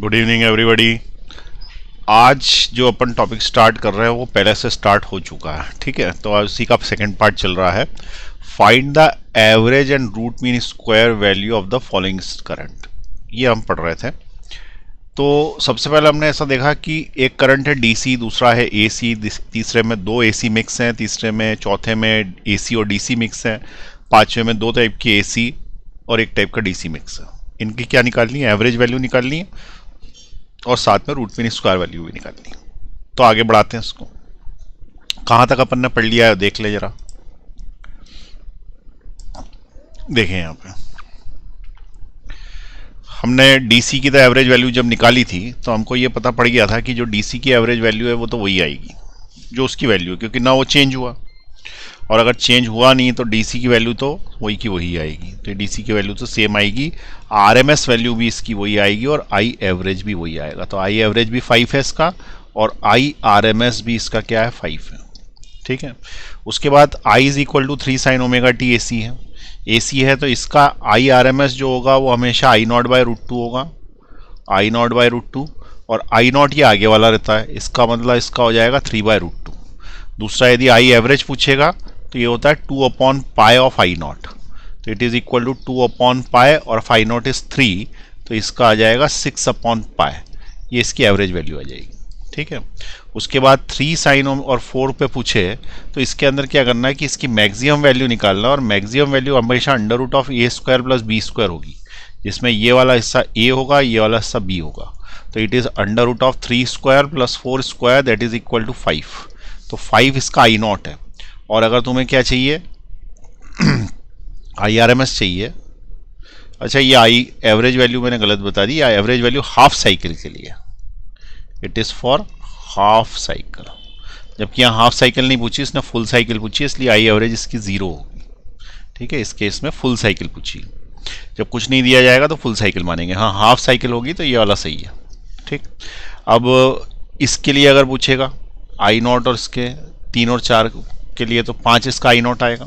Good evening everybody. आज जो अपन topic start कर रहे हैं वो पहले से स्टार्ट हो चुका है, ठीक है। तो आज उसी का सेकंड पार्ट चल रहा है। Find the average and root mean square value of the following current, ये हम पढ़ रहे थे। तो सबसे पहले हमने ऐसा देखा कि एक करंट है डीसी, दूसरा है एसी, तीसरे में दो एसी मिक्स हैं, तीसरे में चौथे में एसी और डीसी मिक्स हैं, पांचवें में दो टाइप की एसी और एक टाइप का डीसी मिक्स है। इनकी क्या निकालनी है? एवरेज वैल्यू निकालनी है और साथ में रूट मीन स्क्वायर वैल्यू भी निकालनी है। तो आगे बढ़ाते हैं इसको। कहां तक अपन ने पढ़ लिया है देख ले जरा। देखें यहां पे हमने डीसी की तो एवरेज वैल्यू जब निकाली थी तो हमको ये पता पड़ गया था कि जो डीसी की एवरेज वैल्यू है वो तो वही आएगी जो उसकी वैल्यू है, क्योंकि ना वो चेंज हुआ और अगर चेंज हुआ नहीं तो डीसी की वैल्यू तो वही की वही आएगी। तो डीसी की वैल्यू तो सेम आएगी, आरएमएस वैल्यू भी इसकी वही आएगी और आई एवरेज भी वही आएगा। तो आई एवरेज भी 5 है इसका और आई आरएमएस भी इसका क्या है? 5 है, ठीक है। उसके बाद I is equal to 3 sine omega T AC है। एसी है तो इसका आई आरएमएस जो होगा वो हमेशा I naught by root two होगा, I naught by root two, और आई नॉट ये आगे वाला रहता है, इसका मतलब इसका हो जाएगा 3 बाय रूट टू। दूसरा यदि आई एवरेज पूछेगा तो ये होता है 2 upon pi of I naught, तो it is equal to 2 upon pi और आई नॉट इज 3, तो इसका आ जाएगा 6 अपॉन पाई। ये इसकी एवरेज वैल्यू आ जाएगी, ठीक है। उसके बाद 3 साइन और 4 पे पूछे तो इसके अंदर क्या करना है कि इसकी मैक्सिमम वैल्यू निकालना, और मैक्सिमम वैल्यू हमेशा under root of A square plus B square होगी, जिसमें ये वाला हिस्सा ए होगा, ये वाला हिस्सा बी होगा। तो it is under root of 3 square plus 4 square that is equal to 5। तो 5 इसका आई नॉट है। और अगर तुम्हें क्या चाहिए? आई आर एम एस चाहिए। अच्छा, ये आई एवरेज वैल्यू मैंने गलत बता दी, I average value half cycle के लिए, it is for half cycle, जबकि यहाँ हाफ साइकिल नहीं पूछी, इसने फुल साइकिल पूछी, इसलिए आई एवरेज इसकी 0 होगी, ठीक है। इस केस में फुल साइकिल पूछी, जब कुछ नहीं दिया जाएगा तो फुल साइकिल मानेंगे। हाँ, हाफ साइकिल होगी तो ये वाला सही है, ठीक। अब इसके लिए अगर पूछेगा आई नॉट और इसके 3 और 4 के लिए तो 5 इसका आई नॉट आएगा,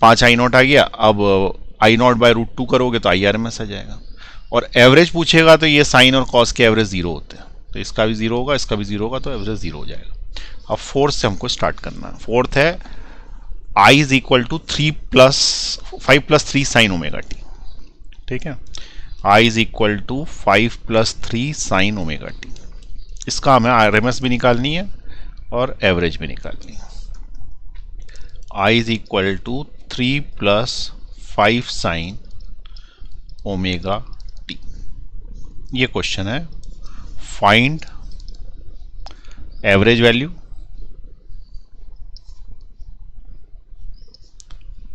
5 आई नॉट आ गया। अब आई नॉट बाय रूट 2 करोगे तो आई आर एम एस आ जाएगा। और एवरेज पूछेगा तो ये साइन और कॉस के एवरेज 0 होते हैं, तो इसका भी 0 होगा, इसका भी 0 होगा, तो एवरेज 0 हो जाएगा। अब फोर्थ से हमको स्टार्ट करना है। फोर्थ है I is equal to 5 plus 3 sine omega T, ठीक है। I is equal to 5 plus 3 sine omega T. इसका हमें आर एम एस भी निकालनी है और एवरेज भी निकालनी है। I is equal to 3 plus 5 sine omega T. ये क्वेश्चन है। Find average value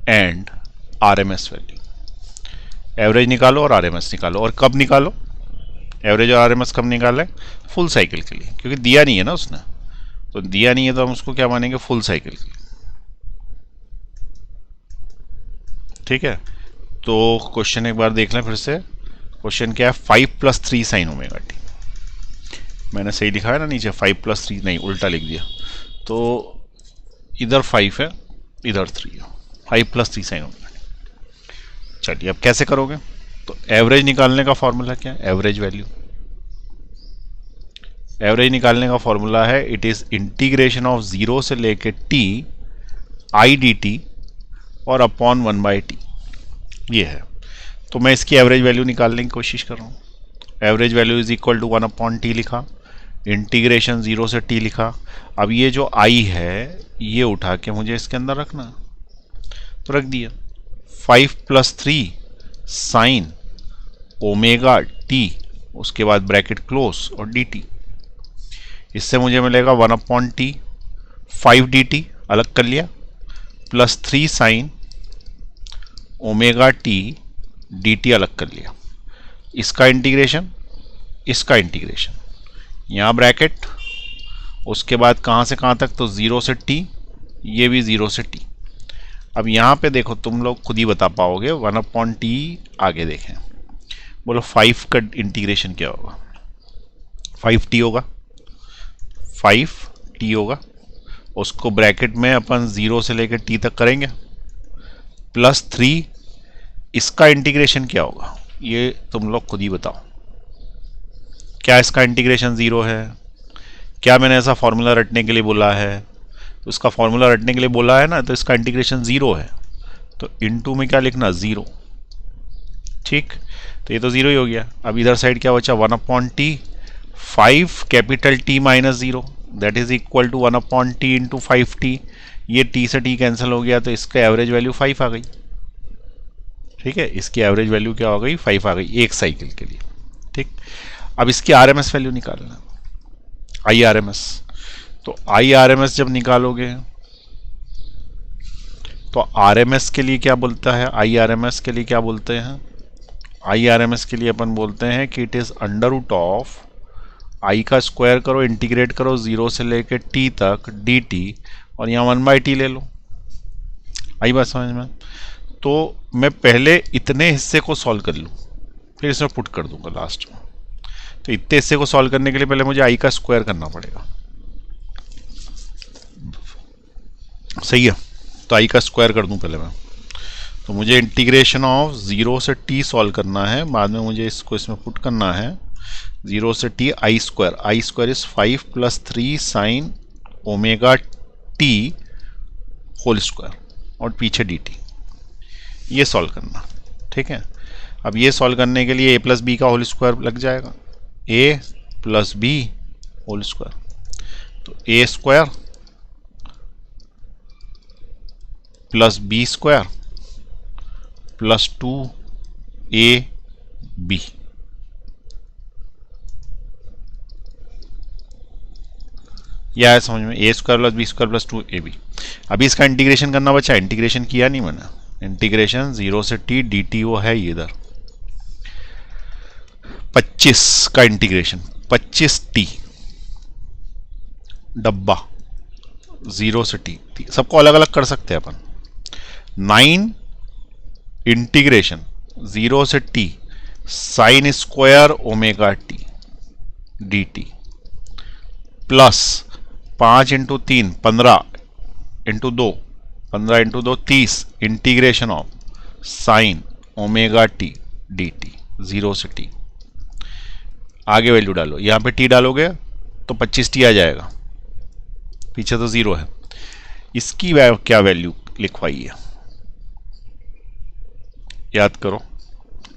and RMS value. Average निकालो और आरएमएस निकालो। और कब निकालो एवरेज और आरएमएस? कब निकालें? फुल साइकिल के लिए, क्योंकि दिया नहीं है ना उसने, तो दिया नहीं है तो हम उसको क्या मानेंगे? फुल साइकिल के लिए, ठीक है। तो क्वेश्चन एक बार देख लें फिर से। क्वेश्चन क्या है? 5 प्लस 3 साइन ओमेगा टी। मैंने सही लिखा है ना नीचे? 5 प्लस 3 नहीं, उल्टा लिख दिया। तो इधर 5 है, इधर 3 है। 5 प्लस 3 साइन ओमेगा टी। चलिए अब कैसे करोगे? तो एवरेज निकालने का फॉर्मूला क्या है? एवरेज वैल्यू, एवरेज निकालने का फॉर्मूला है इट इज इंटीग्रेशन ऑफ 0 से लेके टी आई डी टी और अपॉन 1 बाई टी, ये है। तो मैं इसकी एवरेज वैल्यू निकालने की कोशिश कर रहा हूँ। Average value is equal to 1 upon T लिखा, इंटीग्रेशन 0 से टी लिखा। अब ये जो आई है ये उठा के मुझे इसके अंदर रखना, तो रख दिया। 5 प्लस 3 साइन ओमेगा टी, उसके बाद ब्रैकेट क्लोज और डी टी। इससे मुझे मिलेगा 1 अपॉन टी, 5 डी टी अलग कर लिया, plus 3 sine omega T D T अलग कर लिया। इसका इंटीग्रेशन, इसका इंटीग्रेशन, यहाँ ब्रैकेट, उसके बाद कहाँ से कहाँ तक? तो 0 से टी, ये भी 0 से टी। अब यहाँ पे देखो, तुम लोग खुद ही बता पाओगे। 1 अपॉन टी आगे देखें, बोलो 5 का इंटीग्रेशन क्या होगा? 5t होगा, 5t होगा। उसको ब्रैकेट में अपन 0 से लेकर t तक करेंगे, प्लस 3, इसका इंटीग्रेशन क्या होगा? ये तुम लोग खुद ही बताओ। क्या इसका इंटीग्रेशन 0 है? क्या मैंने ऐसा फॉर्मूला रटने के लिए बोला है? तो इसका फॉर्मूला रटने के लिए बोला है ना, तो इसका इंटीग्रेशन 0 है, तो इनटू में क्या लिखना, 0। ठीक, तो ये तो 0 ही हो गया। अब इधर साइड क्या बचा, 1/t, 5 capital T minus 0, that is equal to 1/t into 5t। ये t से t कैंसिल हो गया, तो इसका एवरेज वैल्यू 5 आ गई। ठीक है, इसकी एवरेज वैल्यू क्या हो गई, 5 आ गई एक साइकिल के लिए। ठीक, अब इसकी RMS वैल्यू निकालना, IRMS। तो IRMS जब निकालोगे तो RMS के लिए क्या बोलता है, IRMS के लिए क्या बोलते हैं, IRMS के लिए अपन बोलते हैं कि it is under root of I का स्क्वायर करो, इंटीग्रेट करो 0 से लेके t तक dt, और यहाँ 1/t ले लो। आई बात समझ में? तो मैं पहले इतने हिस्से को सॉल्व कर लूँ, फिर इसमें पुट कर दूंगा लास्ट में। तो इतने हिस्से को सॉल्व करने के लिए पहले मुझे I का स्क्वायर करना पड़ेगा। सही है, तो I का स्क्वायर कर दूं पहले मैं। तो मुझे इंटीग्रेशन ऑफ 0 से t सॉल्व करना है, बाद में मुझे इसको इसमें पुट करना है। 0 से t I square is 5 + 3 sine omega t whole square, और पीछे dt, ये सॉल्व करना। ठीक है, अब ये सॉल्व करने के लिए a + b का होल स्क्वायर लग जाएगा, a + b होल स्क्वायर। तो a square plus b square plus 2ab, यह है समझ में, a square plus b square plus 2ab। अभी इसका इंटीग्रेशन करना बचा, इंटीग्रेशन किया नहीं मैंने। इंटीग्रेशन 0 से t dt वो है इधर 25 का इंटीग्रेशन, 25t डब्बा 0 से t, सबको अलग अलग कर सकते हैं अपन। 9 इंटीग्रेशन 0 से t sine square omega t dt plus 5 × 3 15 × 2 15 × 2 30 integration of sine omega t dt 0 से t। आगे वैल्यू डालो, यहां पे t डालोगे तो 25t आ जाएगा, पीछे तो 0 है। इसकी क्या वैल्यू लिखवाई है, याद करो,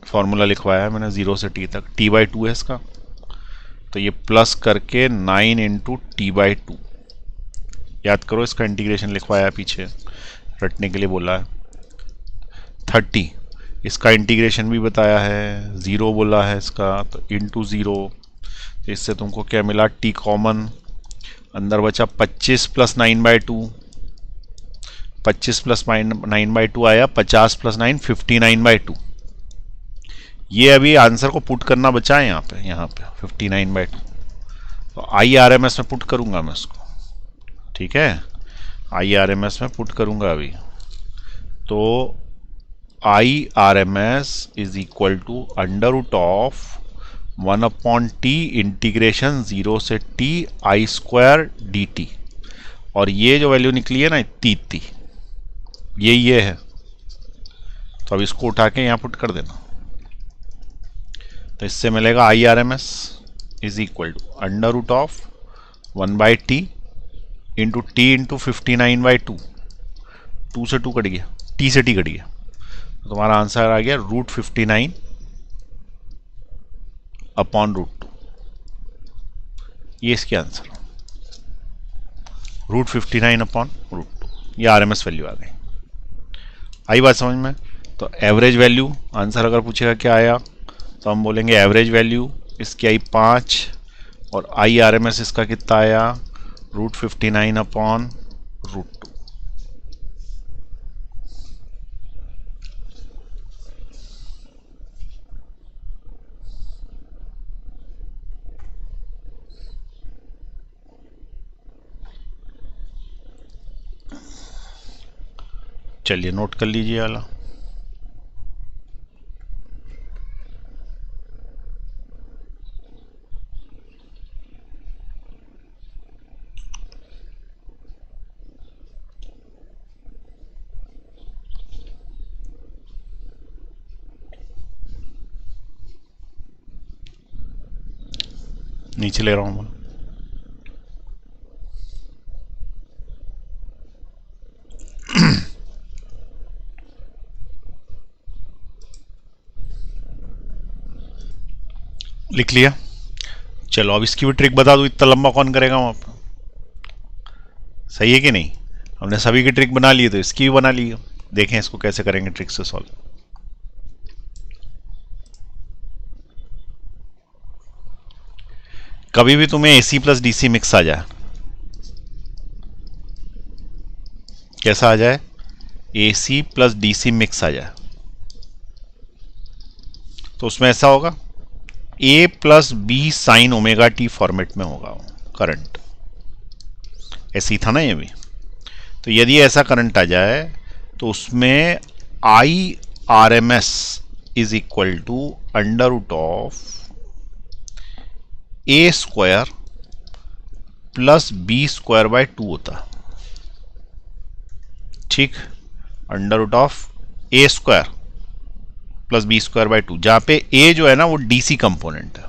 फॉर्मूला लिखवाया है मैंने 0 से t तक, t/2 है इसका, तो ये प्लस करके 9 × t/2। याद करो, इसका इंटीग्रेशन लिखवाया है पीछे, रटने के लिए बोला है। 30 इसका इंटीग्रेशन भी बताया है, 0 बोला है इसका, तो इंटू 0, तो इससे तुमको क्या मिला, t कॉमन, अंदर बचा 25 + 9/2, 25 + 9/2 आया, 50 + 9 59/2। ये अभी आंसर को पुट करना बचा है यहाँ पे 59/2। तो IRMS में पुट करूंगा मैं इसको। ठीक है, IRMS में पुट करूंगा अभी, तो IRMS is equal to under root of 1/t integration 0 से t I स्क्वायर dt, और ये जो वैल्यू निकली है ना इतनी, ये है। तो अब इसको उठा के यहाँ पुट कर देना, तो इससे मिलेगा IRMS is equal to under root of 1/t into t into 59/2, 2 से 2 कट गया, t से t कट गया, तो तुम्हारा आंसर आ गया √59 अपॉन √2। ये इसके आंसर, √59 अपॉन √2, ये RMS वैल्यू आ गई। आई बात समझ में? तो एवरेज वैल्यू आंसर अगर पूछेगा क्या आया, तो हम बोलेंगे एवरेज वैल्यू इसकी आई 5, और IRMS इसका कितना आया, √59 अपॉन √2। चलिए नोट कर लीजिए वाला। नीचे ले रहा हूं मैं। लिख लिया। चलो अब इसकी भी ट्रिक बता दो, इतना लंबा कौन करेगा वहां पर। सही है कि नहीं? हमने सभी की ट्रिक बना ली तो इसकी भी बना ली। देखें इसको कैसे करेंगे ट्रिक से सॉल्व। कभी भी तुम्हें AC प्लस DC मिक्स आ जाए, कैसा आ जाए? AC प्लस DC मिक्स आ जाए, तो उसमें ऐसा होगा A plus B sign omega T format में होगा करंट। ऐसे ही था ना ये भी। तो यदि ऐसा करंट आ जाए तो उसमें IRMS is equal to under root of A square plus B square by 2 होता। ठीक, under root of A square plus B square by 2, जहां पे A जो है ना वो DC कंपोनेंट है,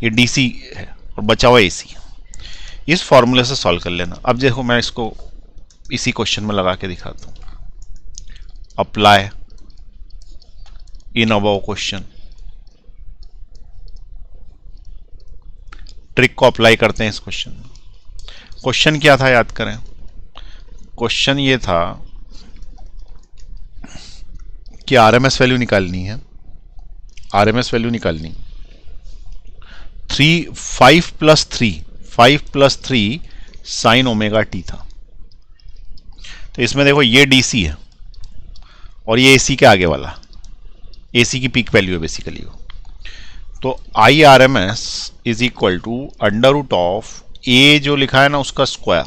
ये DC है और बचा हुआ AC। इस फॉर्मूले से सॉल्व कर लेना। अब देखो मैं इसको इसी क्वेश्चन में लगा के दिखाता हूं। Apply in above question, trick को अप्लाई करते हैं इस क्वेश्चन में। क्वेश्चन क्या था याद करें? क्वेश्चन ये था कि RMS वैल्यू निकालनी है। RMS वैल्यू निकालनी 5 प्लस 3 साइन ओमेगा टी था। तो इसमें देखो ये DC है और ये AC के आगे वाला, AC की पीक वैल्यू है बेसिकली वो। तो IRMS is equal to under root of A जो लिखा है ना उसका स्क्वायर,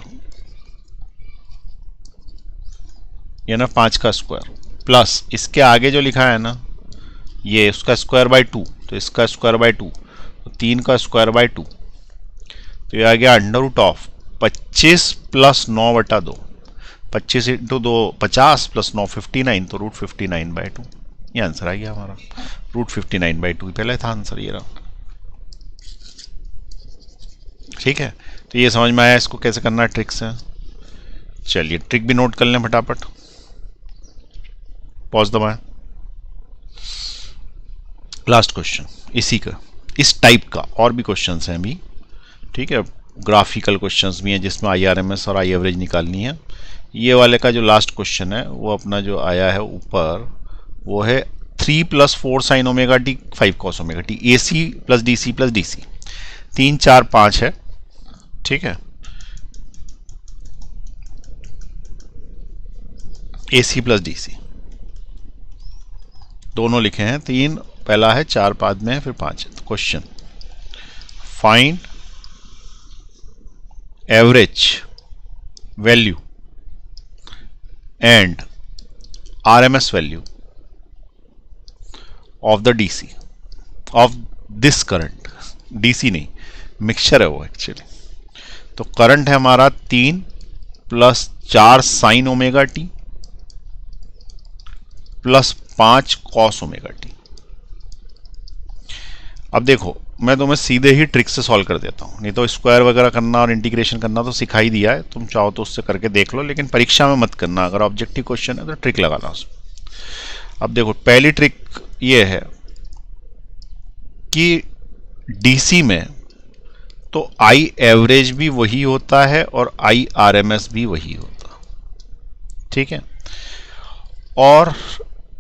ये ना 5 का स्क्वायर, प्लस इसके आगे जो लिखा है ना ये उसका स्क्वायर बाय 2, तो इसका स्क्वायर बाय 2, तो 3 का स्क्वायर बाय 2, तो ये आ गया अंडर रूट ऑफ 25 प्लस 9 बटा 2, 25 इंटू 2 50 प्लस 9 59, तो रूट 59 बाय 2। ये आंसर आ गया हमारा, रूट 59 बाय 2 पहले था आंसर ये रहा। ठीक है, तो ये समझ में आया इसको कैसे करना है ट्रिक से। चलिए ट्रिक भी नोट कर लें फटाफट, पॉज दबाएं। लास्ट क्वेश्चन इसी का, इस टाइप का और भी क्वेश्चंस हैं अभी। ठीक है, ग्राफिकल क्वेश्चंस भी हैं जिसमें IRMS और I एवरेज निकालनी है। ये वाले का जो लास्ट क्वेश्चन है वो अपना जो आया है ऊपर वो है 3 plus 4 sign omega T 5 cos omega T, AC plus DC 3 4 5 है। ठीक है, AC प्लस DC दोनों लिखे हैं, 3 पहला है 4 बाद में है फिर 5 है। तो question find average value and RMS value of the DC of this current. DC नहीं, मिक्सचर है वो एक्चुअली। तो करंट है हमारा 3 plus 4 sign omega T plus 5 cos omega T. अब देखो मैं तुम्हें सीधे ही ट्रिक से सॉल्व कर देता हूं, नहीं तो स्क्वायर वगैरह करना और इंटीग्रेशन करना तो सिखाई दिया है, तुम चाहो तो उससे करके देख लो, लेकिन परीक्षा में मत करना। अगर ऑब्जेक्टिव क्वेश्चन है तो ट्रिक लगाना उसमें। अब देखो पहली ट्रिक ये है कि DC में तो I एवरेज भी वही होता है और IRMS भी वही होता। ठीक है, और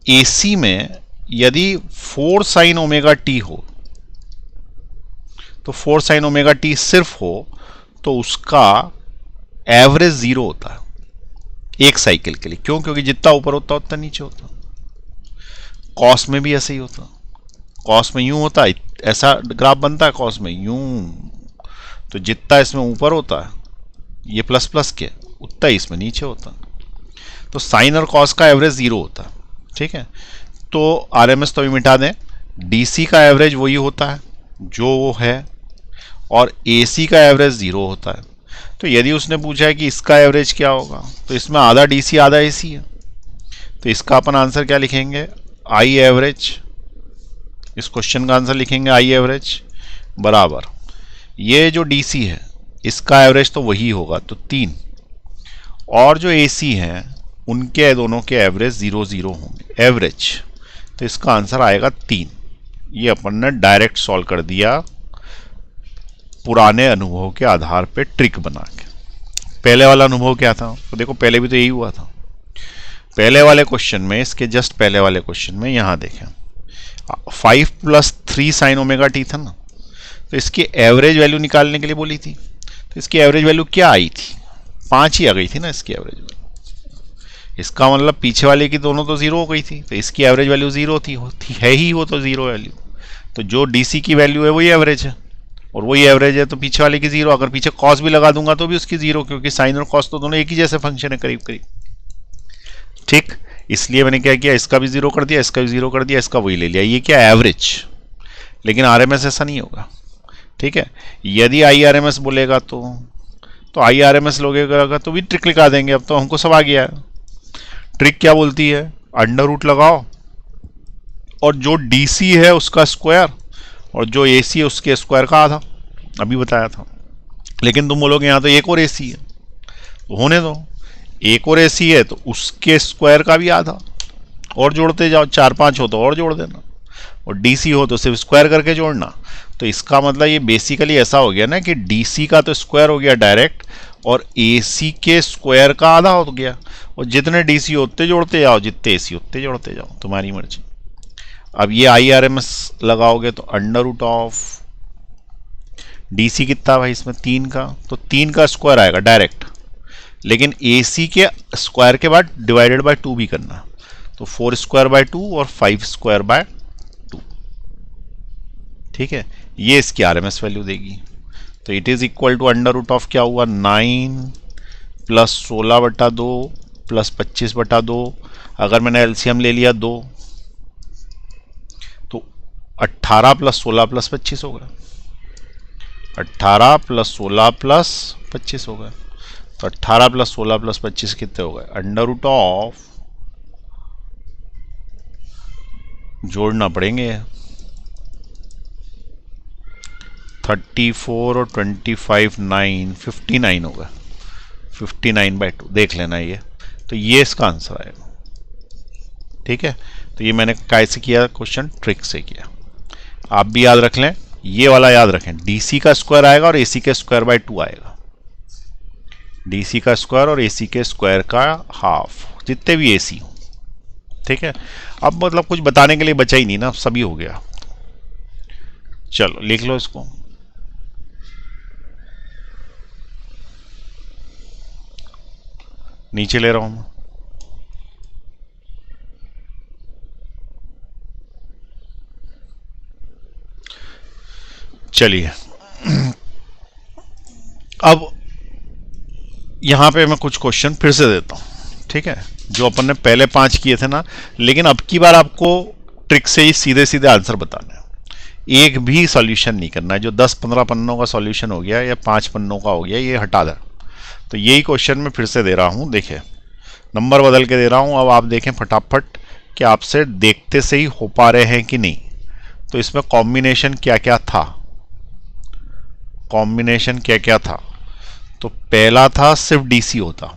AC में यदि 4 साइन ओमेगा टी हो तो 4 साइन ओमेगा टी सिर्फ हो तो उसका एवरेज 0 होता है एक साइकिल के लिए। क्यों? क्योंकि जितना ऊपर होता उतना नीचे होता। कॉस में भी ऐसे ही होता, कॉस में यूं होता है, ऐसा ग्राफ बनता है कॉस में यूं, तो जितना इसमें ऊपर होता है ये प्लस प्लस के उतना ही इसमें नीचे होता। तो साइन और कॉस का एवरेज 0 होता। ठीक है, तो RMS तो भी मिटा दें, DC का एवरेज वही होता है जो वो है और AC का एवरेज 0 होता है। तो यदि उसने पूछा है कि इसका एवरेज क्या होगा तो इसमें आधा DC आधा AC है, तो इसका अपन आंसर क्या लिखेंगे? I average. इस क्वेश्चन का आंसर लिखेंगे I एवरेज बराबर ये जो डीसी है इसका एवरेज तो वही होगा, तो 3, और जो एसी हैं उनके दोनों के एवरेज 0 0 होंगे एवरेज, तो इसका आंसर आएगा 3। ये अपन ने डायरेक्ट सॉल्व कर दिया पुराने अनुभव के आधार पे ट्रिक बना के। पहले वाला अनुभव क्या था, तो देखो पहले भी तो यही हुआ था। पहले वाले क्वेश्चन में, इसके जस्ट पहले वाले क्वेश्चन में यहाँ देखें 5 + 3 sin ओमेगा टी था ना, तो इसकी एवरेज वैल्यू निकालने के लिए बोली थी, तो इसकी एवरेज वैल्यू क्या आई थी, 5 ही आ गई थी ना इसकी एवरेज वैल्यू। इसका मतलब पीछे वाले की दोनों तो 0 हो गई थी, तो इसकी एवरेज वैल्यू 0 थी, होती है ही वो तो 0 वैल्यू। तो जो डीसी की वैल्यू है वही एवरेज है, और वही एवरेज है तो पीछे वाले की 0। अगर पीछे कॉस भी लगा दूंगा तो भी उसकी 0, क्योंकि साइन और कॉस तो दोनों एक ही जैसे फंक्शन है करीब करीब। ठीक, इसलिए मैंने क्या किया, इसका भी 0 कर दिया, इसका भी 0 कर दिया, इसका वही ले लिया। ये क्या एवरेज, लेकिन आरएमएस ऐसा नहीं होगा। ठीक है, यदि आईआरएमएस बोलेगा तो आईआरएमएस लोगेगा तो भी ट्रिक लगा देंगे। अब तो हमको सब आ गया है। ट्रिक क्या बोलती है, अंडर रूट लगाओ और जो डीसी है उसका स्क्वायर और जो एसी है उसके स्क्वायर का आधा, अभी बताया था। लेकिन तुम बोलोगे यहाँ तो एक और एसी है, तो होने दो, एक और एसी है तो उसके स्क्वायर का भी आधा, और जोड़ते जाओ, 4 5 हो तो और जोड़ देना, और डीसी हो तो सिर्फ स्क्वायर करके जोड़ना। तो इसका मतलब ये बेसिकली ऐसा हो गया ना कि डीसी का तो स्क्वायर हो गया डायरेक्ट, और एसी के स्क्वायर का आधा हो गया, और जितने डीसी होते जोड़ते जाओ, जितने एसी होते जोड़ते जाओ, तुम्हारी मर्जी। अब ये आईआरएमएस लगाओगे तो अंडर रूट ऑफ डीसी कितना भाई इसमें 3 का, तो 3 का स्क्वायर आएगा डायरेक्ट, लेकिन एसी के स्क्वायर के बाद डिवाइडेड बाय 2 भी करना, तो 4 स्क्वायर बाय 2 और 5 स्क्वायर बाय 2। ठीक है, ये इसकी आरएमएस वैल्यू देगी। तो it is equal to under root of क्या हुआ, 9 + 16/2 + 25/2। अगर मैंने एलसीएम ले लिया 2, तो 18 + 16 + 25 होगा, 18 + 16 + 25 होगा। तो 18 + 16 + 25 कितने हो गए, अंडर रूट ऑफ, जोड़ना पड़ेंगे, 34 और 25 9 59 होगा, 59/2 देख लेना ये। तो ये इसका आंसर आएगा। ठीक है, तो ये मैंने कैसे किया, क्वेश्चन ट्रिक से किया। आप भी याद रख लें, ये वाला याद रखें, डीसी का स्क्वायर आएगा और एसी के स्क्वायर बाय 2 आएगा। डीसी का स्क्वायर और एसी के स्क्वायर का हाफ, जितने भी एसी हो। ठीक है, अब मतलब कुछ बताने के लिए बचा ही नहीं ना, सभी हो गया। चलो लिख लो इसको, नीचे ले रहा हूं मैं। चलिए, अब यहां पे मैं कुछ क्वेश्चन फिर से देता हूं। ठीक है, जो अपन ने पहले 5 किए थे ना, लेकिन अब की बार आपको ट्रिक से ही सीधे सीधे आंसर बताना है, एक भी सॉल्यूशन नहीं करना है। जो 10-15 पन्नों का सॉल्यूशन हो गया या 5 पन्नों का हो गया, ये हटा दें। तो यही क्वेश्चन मैं फिर से दे रहा हूं, देखें, नंबर बदल के दे रहा हूं। अब आप देखें फटाफट कि आपसे देखते से ही हो पा रहे हैं कि नहीं। तो इसमें कॉम्बिनेशन क्या क्या था, कॉम्बिनेशन क्या क्या था। तो पहला था सिर्फ डीसी होता,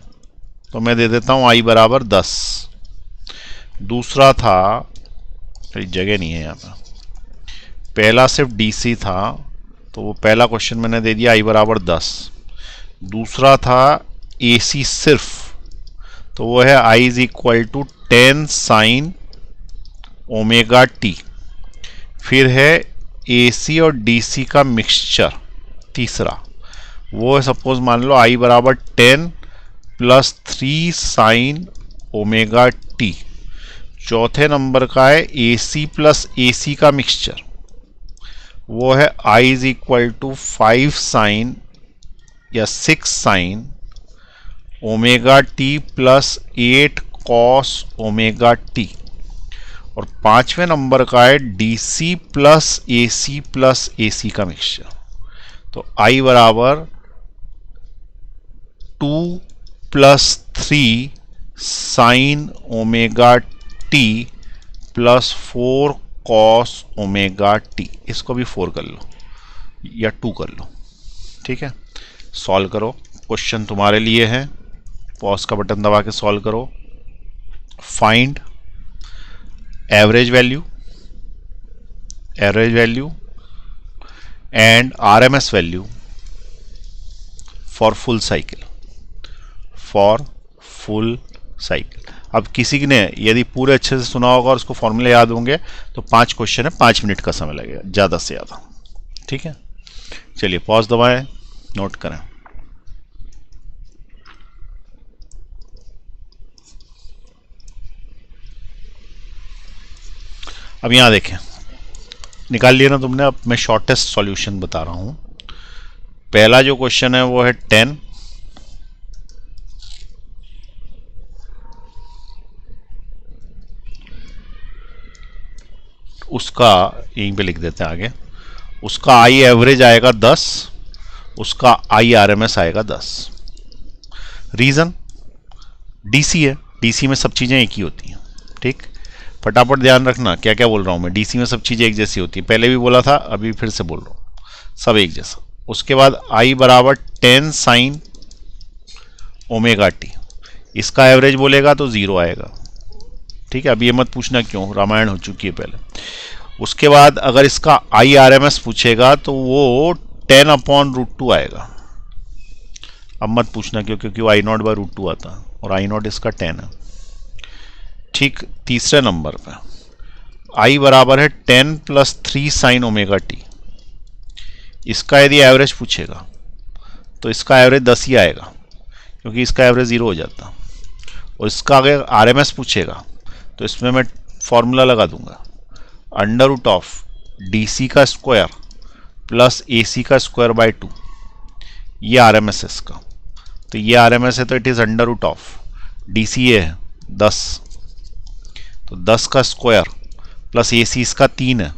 तो मैं दे देता हूं i = 10। दूसरा था, जगह नहीं है यहाँ पर, पहला सिर्फ डीसी था, तो वो पहला क्वेश्चन मैंने दे दिया i = 10। दूसरा था एसी सिर्फ, तो वो है i = 10 sin ओमेगा टी। फिर है एसी और डीसी का मिक्सचर, तीसरा वो है, सपोज मान लो i = 10 + 3 sin ओमेगा टी। चौथे नंबर का है एसी प्लस एसी का मिक्सचर, वो है i = 5 sin या 6 sin omega T + 8 cos omega T. और पांचवें नंबर का है डीसी प्लस एसी का मिक्सचर, तो i = 2 + 3 sin omega T + 4 cos omega T. इसको भी 4 कर लो या 2 कर लो, ठीक है, सॉल्व करो, क्वेश्चन तुम्हारे लिए है, पॉज का बटन दबा के सॉल्व करो। Find average value and RMS value for full cycle, अब किसी ने यदि पूरे अच्छे से सुना होगा और उसको फॉर्मूले याद होंगे तो 5 क्वेश्चन है, 5 मिनट का समय लगेगा ज़्यादा से ज़्यादा। ठीक है, चलिए पॉज दबाएं, नोट करें। अब यहां देखें, निकाल लिया ना तुमने। अब मैं शॉर्टेस्ट सॉल्यूशन बता रहा हूं। पहला जो क्वेश्चन है वो है 10, उसका यहीं पे लिख देते हैं आगे, उसका आई एवरेज आएगा 10, उसका आई आरएमएस आएगा 10। रीजन डीसी है, डीसी में सब चीजें एक ही होती हैं। ठीक, फटाफट ध्यान रखना क्या क्या बोल रहा हूं मैं। डीसी में सब चीजें एक जैसी होती है, पहले भी बोला था, अभी फिर से बोल रहा हूं, सब एक जैसा। उसके बाद आई बराबर 10 साइन ओमेगा टी, इसका एवरेज बोलेगा तो 0 आएगा। ठीक है, अब ये मत पूछना क्यों, रामायण हो चुकी है पहले। उसके बाद अगर इसका आई आर एम एस पूछेगा तो वो 10/√2 आएगा। अब मत पूछना क्यों, क्योंकि वो I0/√2 आता है और I0 इसका 10 है। ठीक, तीसरे नंबर पे I बराबर है 10 + 3 साइन ओमेगा टी, इसका यदि एवरेज पूछेगा तो इसका एवरेज 10 ही आएगा, क्योंकि इसका एवरेज 0 हो जाता। और इसका अगर आर एम एस पूछेगा तो इसमें मैं फॉर्मूला लगा दूंगा, √of DC का स्क्वायर प्लस AC का स्क्वायर बाय 2, ये आर एम एस है इसका। तो ये आर एम एस है तो इट इज √of DC ये है 10, तो 10 का स्क्वायर प्लस AC इसका 3 है,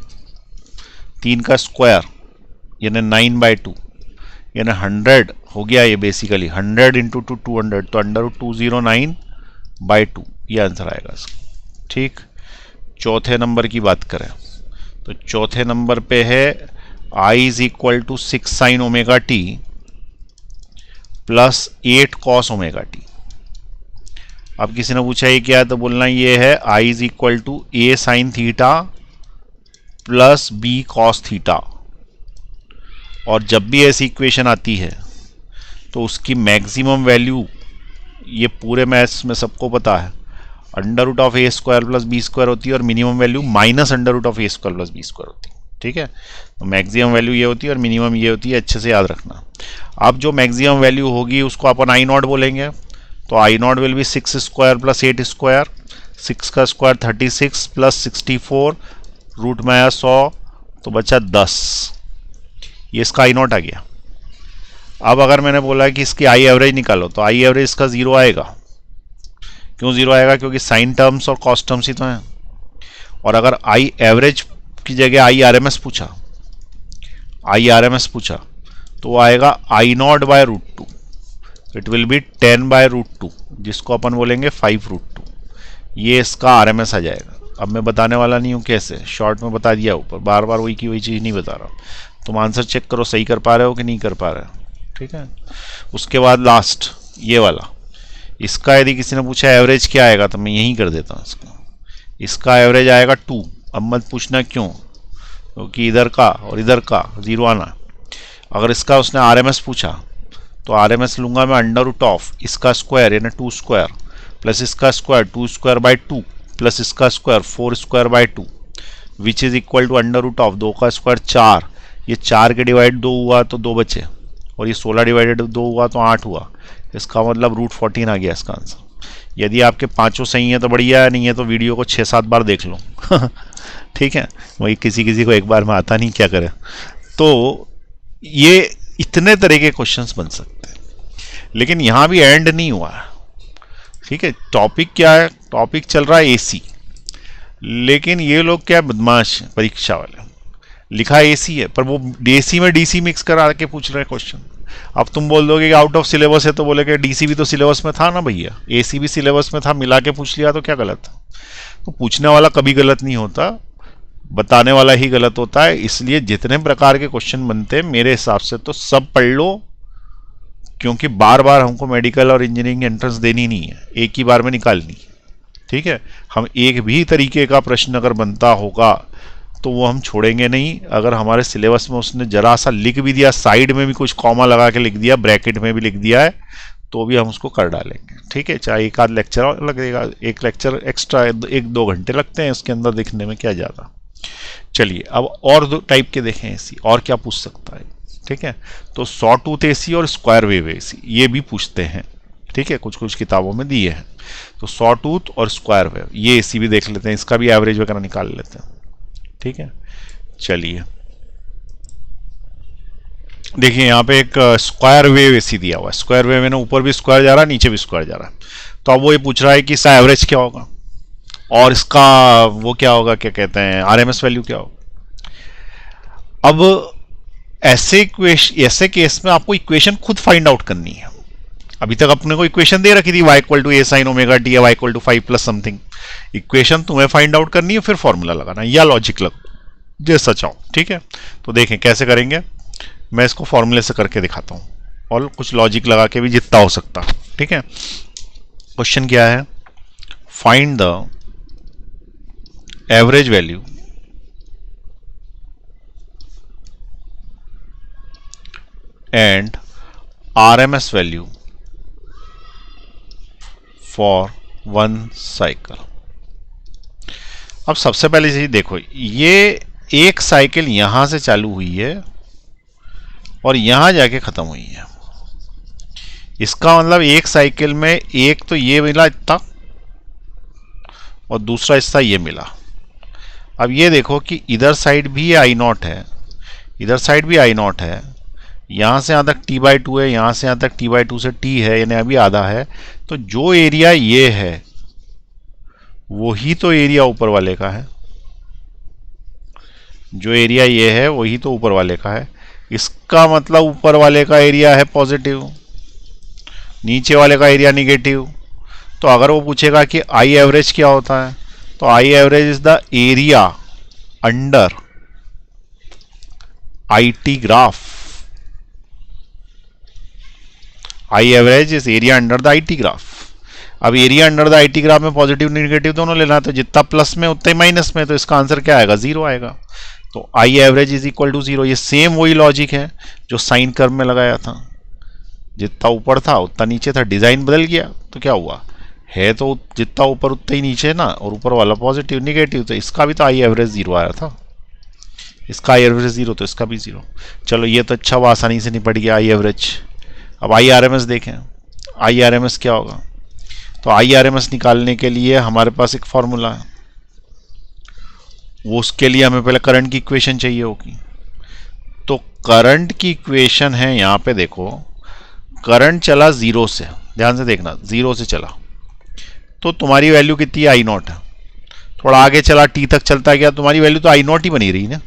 3 का स्क्वायर यानी 9/2, यानी 100 हो गया। ये बेसिकली 100 × 2 200, तो √209/2 ये आंसर आएगा इसका। ठीक, चौथे नंबर की बात करें तो चौथे नंबर पे है I = 6 sign omega T plus 8 cos omega T. अब किसी ने पूछा ये क्या है, तो बोलना ये है I = A sine theta plus B cos theta. और जब भी ऐसी इक्वेशन आती है तो उसकी मैक्सिमम वैल्यू, ये पूरे मैथ्स में सबको पता है, √of A² + B² होती है और minimum value -√of A² + B² होती है। ठीक है, तो मैक्सिमम वैल्यू ये होती है और मिनिमम ये होती है, अच्छे से याद रखना। अब जो मैक्सिमम वैल्यू होगी उसको अपन I0 बोलेंगे, तो I0 विल बी 6² + 8², 6 का स्क्वायर 36 + 64 रूट में आया 100, तो बचा 10, ये इसका I0 आ गया। अब अगर मैंने बोला कि इसकी आई एवरेज निकालो तो आई एवरेज इसका 0 आएगा। क्यों 0 आएगा, क्योंकि साइन टर्म्स और कॉस्ट टर्म्स ही तो हैं। और अगर आई एवरेज की जगह आई आर एम एस पूछा तो वो आएगा I0/√2, इट विल बी 10/√2, जिसको अपन बोलेंगे 5√2, ये इसका आर एम एस आ जाएगा। अब मैं बताने वाला नहीं हूँ कैसे, शॉर्ट में बता दिया ऊपर, बार बार वही की वही चीज़ नहीं बता रहा। तुम आंसर चेक करो सही कर पा रहे हो कि नहीं कर पा रहे हो। ठीक है, उसके बाद लास्ट ये वाला, इसका यदि किसी ने पूछा एवरेज क्या आएगा तो मैं यही कर देता हूँ इसका एवरेज आएगा 2। अब मत पूछना क्यों, क्योंकि इधर का और इधर का 0 आना। अगर इसका उसने आरएमएस पूछा तो आरएमएस लूंगा मैं √of इसका स्क्वायर यानी 2² प्लस इसका स्क्वायर 2²/2 प्लस इसका square 4²/2 which is equal to √of 2 का स्क्वायर 4, ये 4 के डिवाइड 2 हुआ तो 2 बचे, और ये 16 डिवाइडेड 2 हुआ तो 8 हुआ, इसका मतलब √14 आ गया इसका आंसर। यदि आपके पांचों सही है तो बढ़िया है, नहीं है तो वीडियो को 6-7 बार देख लो। ठीक है, वही किसी को एक बार में आता नहीं, क्या करें। तो ये इतने तरह के क्वेश्चंस बन सकते हैं, लेकिन यहाँ भी एंड नहीं हुआ है। ठीक है, टॉपिक क्या है, टॉपिक चल रहा है एसी, लेकिन ये लोग क्या बदमाश हैं परीक्षा वाले, लिखा एसी है पर वो एसी में डीसी मिक्स करा के पूछ रहे हैं क्वेश्चन। अब तुम बोल दोगे कि आउट ऑफ सिलेबस है, तो बोले डीसी भी तो सिलेबस में था ना भैया, एसी भी सिलेबस में था, मिला के पूछ लिया तो क्या गलत है। तो पूछने वाला कभी गलत नहीं होता, बताने वाला ही गलत होता है। इसलिए जितने प्रकार के क्वेश्चन बनते हैं मेरे हिसाब से तो सब पढ़ लो, क्योंकि बार बार हमको मेडिकल और इंजीनियरिंग एंट्रेंस देनी नहीं है, एक ही बार में निकालनी है। ठीक है, हम एक भी तरीके का प्रश्न अगर बनता होगा तो वो हम छोड़ेंगे नहीं। अगर हमारे सिलेबस में उसने जरा सा लिख भी दिया, साइड में भी कुछ कॉमा लगा के लिख दिया, ब्रैकेट में भी लिख दिया है, तो भी हम उसको कर डालेंगे। ठीक है, चाहे एक आध लेक्चर और लगेगा, एक लेक्चर एक्स्ट्रा 1-2 घंटे लगते हैं इसके अंदर दिखने में, क्या ज़्यादा। चलिए अब और 2 टाइप के देखें एसी, और क्या पूछ सकता है। ठीक है, तो सॉ टूथ एसी और स्क्वायर वेव एसी ये भी पूछते हैं। ठीक है, कुछ कुछ किताबों में दिए हैं। तो सॉ टूथ और स्क्वायर वेव ये एसी भी देख लेते हैं, इसका भी एवरेज वगैरह निकाल लेते हैं। ठीक है, चलिए देखिए यहाँ पे एक स्क्वायर वेव एसी दिया हुआ है। स्क्वायर वेव है ना, ऊपर भी स्क्वायर जा रहा है, नीचे भी स्क्वायर जा रहा है। तो अब वो ये पूछ रहा है कि इसका एवरेज क्या होगा और इसका वो क्या होगा, क्या कहते हैं, आरएमएस वैल्यू क्या होगा। अब ऐसे केस में आपको इक्वेशन खुद फाइंड आउट करनी है। अभी तक अपने को इक्वेशन दे रखी थी y = a sin omega t या y = 5 + समथिंग। इक्वेशन तुम्हें फाइंड आउट करनी है, फिर फॉर्मूला लगाना या लॉजिक लग, जैसा चाहो। ठीक है, तो देखें कैसे करेंगे। मैं इसको फॉर्मूले से करके दिखाता हूँ और कुछ लॉजिक लगा के भी जितना हो सकता। ठीक है, क्वेश्चन क्या है, find the average value and RMS value for 1 cycle. अब सबसे पहले चीज देखो, ये एक साइकिल यहां से चालू हुई है और यहां जाके खत्म हुई है। इसका मतलब एक साइकिल में एक तो ये मिला इतना और दूसरा हिस्सा ये मिला। अब ये देखो कि इधर साइड भी आई नॉट है, इधर साइड भी आई नॉट है, यहां से यहां तक t/2 है, यहां से यहां तक t/2 से t है, यानी अभी आधा है। तो जो एरिया ये है वही तो एरिया ऊपर वाले का है, जो एरिया ये है वही तो ऊपर वाले का है। इसका मतलब ऊपर वाले का एरिया है पॉजिटिव, नीचे वाले का एरिया निगेटिव। तो अगर वो पूछेगा कि आई एवरेज क्या होता है, तो I average is the area under IT graph. I average is area under the IT graph. अब area under the IT graph में पॉजिटिव निगेटिव दोनों लेना है, तो जितना प्लस में उतना ही माइनस में, तो इसका आंसर क्या आएगा, 0 आएगा। तो I average is equal to 0। ये सेम वही लॉजिक है जो साइन कर्व में लगाया था, जितना ऊपर था उतना नीचे था, डिजाइन बदल गया तो क्या हुआ, है तो जितना ऊपर उतना ही नीचे ना, और ऊपर वाला पॉजिटिव निगेटिव, तो इसका भी तो आई एवरेज 0 आया था। इसका आई एवरेज 0 तो इसका भी 0। चलो ये तो अच्छा, वो आसानी से निपट गया आई एवरेज। अब आई आरएमएस देखें, आई आरएमएस क्या होगा। तो आई आरएमएस निकालने के लिए हमारे पास एक फॉर्मूला है, वो उसके लिए हमें पहले करंट की इक्वेशन चाहिए होगी। तो करंट की इक्वेशन है यहाँ पे देखो, करंट चला 0 से, ध्यान से देखना 0 से चला, तो तुम्हारी वैल्यू कितनी आई नॉट है। थोड़ा आगे चला t तक चलता गया, तुम्हारी वैल्यू तो आई नॉट ही बनी रही ना।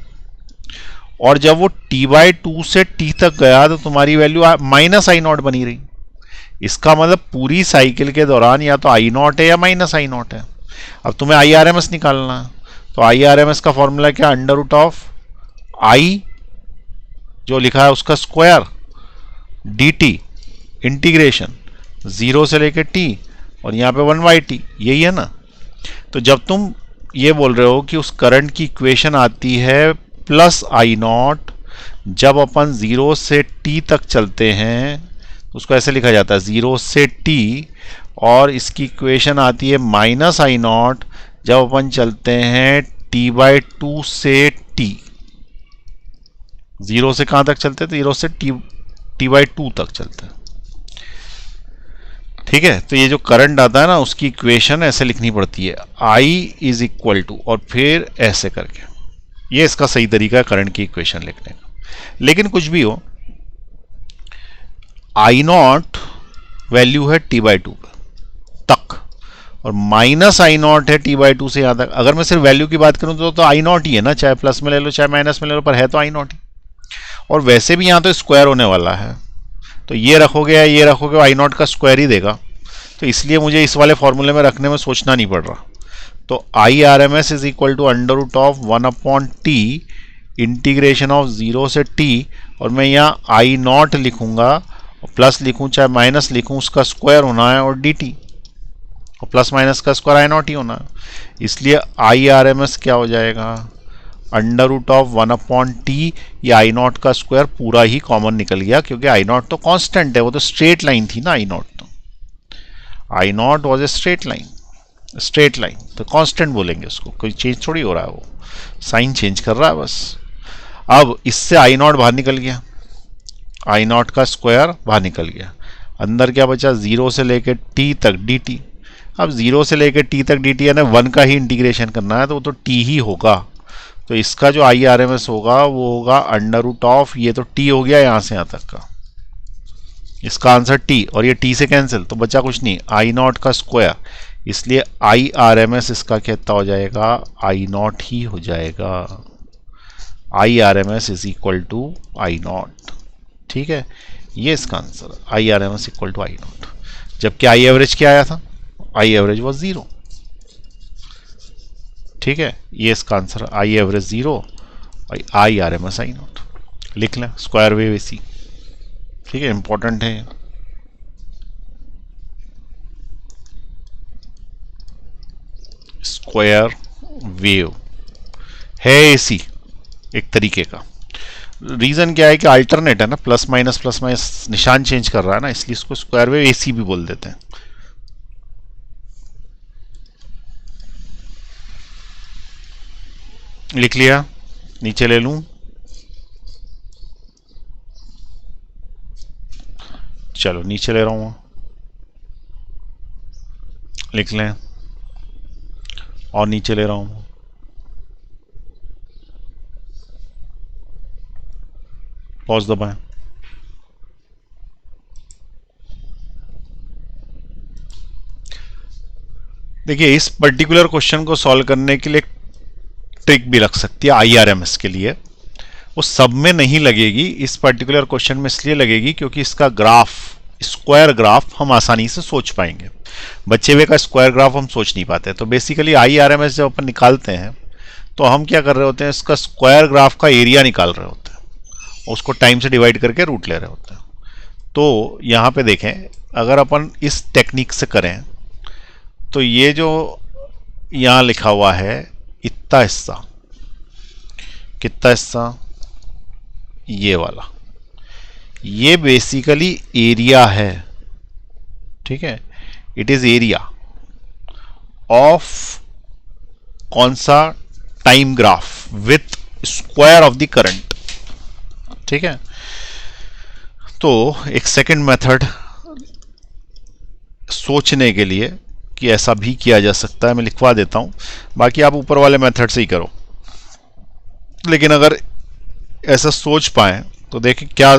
और जब वो t/2 से t तक गया तो तुम्हारी वैल्यू माइनस आई नॉट बनी रही। इसका मतलब पूरी साइकिल के दौरान या तो आई नॉट है या माइनस आई नॉट है। अब तुम्हें आई आर एम एस निकालना है, तो आई आर एम एस का फॉर्मूला क्या, √i जो लिखा है उसका स्क्वायर dt इंटीग्रेशन 0 से लेके t और यहाँ पे 1/t, यही है ना। तो जब तुम ये बोल रहे हो कि उस करंट की इक्वेशन आती है प्लस आई नॉट, जब अपन 0 से t तक चलते हैं तो उसको ऐसे लिखा जाता है 0 से t, और इसकी इक्वेशन आती है माइनस आई नॉट जब अपन चलते हैं t/2 से t। 0 से कहां तक चलते हैं, तो 0 से t/2 तक चलते हैं। ठीक है, तो ये जो करंट आता है ना उसकी इक्वेशन ऐसे लिखनी पड़ती है, I = और फिर ऐसे करके, ये इसका सही तरीका है करंट की इक्वेशन लिखने का। लेकिन कुछ भी हो, I0 वैल्यू है t/2 तक और माइनस I0 है t/2 से यहां तक। अगर मैं सिर्फ वैल्यू की बात करूं तो I0 ही है ना, चाहे प्लस में ले लो चाहे माइनस में ले लो, पर है तो I0 ही। और वैसे भी यहां तो स्क्वायर होने वाला है, तो ये रखोगे या ये रखोगे I0 का स्क्वायर ही देगा। तो इसलिए मुझे इस वाले फॉर्मूले में रखने में सोचना नहीं पड़ रहा। तो I R M S is equal to under root of 1/t integration of 0 से t, और मैं यहाँ आई नॉट लिखूंगा, प्लस लिखूं चाहे माइनस लिखूं, उसका स्क्वायर होना है, और dt, और प्लस माइनस का स्क्वायर आई नॉट ही होना है। इसलिए आई आर एम एस क्या हो जाएगा, अंडर रूट ऑफ 1/t, या आई नॉट का स्क्वायर पूरा ही कॉमन निकल गया, क्योंकि आई नॉट तो कांस्टेंट है, वो तो स्ट्रेट लाइन थी ना, आई नॉट तो, I naught was a straight line, straight line तो कांस्टेंट बोलेंगे उसको, कोई चेंज थोड़ी हो रहा है, वो साइन चेंज कर रहा है बस। अब इससे आई नॉट बाहर निकल गया, आई नॉट का स्क्वायर बाहर निकल गया, अंदर क्या बचा, 0 से लेकर t तक dt। अब 0 से लेकर t तक dt यानी 1 का ही इंटीग्रेशन करना है, तो वो तो t ही होगा। तो इसका जो आई आर एम एस होगा वो होगा अंडर रूट ऑफ, ये तो t हो गया यहाँ से यहाँ तक का, इसका आंसर t, और ये t से कैंसिल, तो बचा कुछ नहीं, आई नॉट का स्क्वायर। इसलिए आई आर एम एस इसका कितना हो जाएगा, आई नॉट ही हो जाएगा। I R M S is equal to I naught. ठीक है, ये इसका answer, I R M S equal to I naught. जबकि आई एवरेज क्या आया था, आई एवरेज वॉज 0। ठीक है, ये इसका answer, I average 0, I R M S I naught. लिख लें, स्क्वायर वेव एसी। ठीक है, इंपॉर्टेंट है। स्क्वायर वेव है एसी एक तरीके का। रीजन क्या है कि अल्टरनेट है ना, प्लस माइनस निशान चेंज कर रहा है ना, इसलिए इसको स्क्वायर वेव एसी भी बोल देते हैं। लिख लिया, नीचे ले लूं, चलो नीचे ले रहा हूं, लिख लें, और नीचे ले रहा हूं, पॉज दबाएं। देखिए, इस पर्टिकुलर क्वेश्चन को सॉल्व करने के लिए ट्रिक भी लग सकती है आईआरएमएस के लिए, वो सब में नहीं लगेगी, इस पर्टिकुलर क्वेश्चन में इसलिए लगेगी क्योंकि इसका ग्राफ, स्क्वायर ग्राफ हम आसानी से सोच पाएंगे। बचे हुए का स्क्वायर ग्राफ हम सोच नहीं पाते। तो बेसिकली आईआरएमएस जब अपन निकालते हैं तो हम क्या कर रहे होते हैं, इसका स्क्वायर ग्राफ का एरिया निकाल रहे होते हैं, उसको टाइम से डिवाइड करके रूट ले रहे होते हैं। तो यहाँ पे देखें, अगर अपन इस टेक्निक से करें तो ये जो यहाँ लिखा हुआ है इतना हिस्सा, कितना हिस्सा, ये वाला, ये बेसिकली एरिया है। ठीक है, इट इज एरिया ऑफ कौन सा, time graph with square of the current. ठीक है, तो एक सेकंड मेथड सोचने के लिए कि ऐसा भी किया जा सकता है, मैं लिखवा देता हूं, बाकी आप ऊपर वाले मेथड से ही करो। लेकिन अगर ऐसा सोच पाए तो देखिए क्या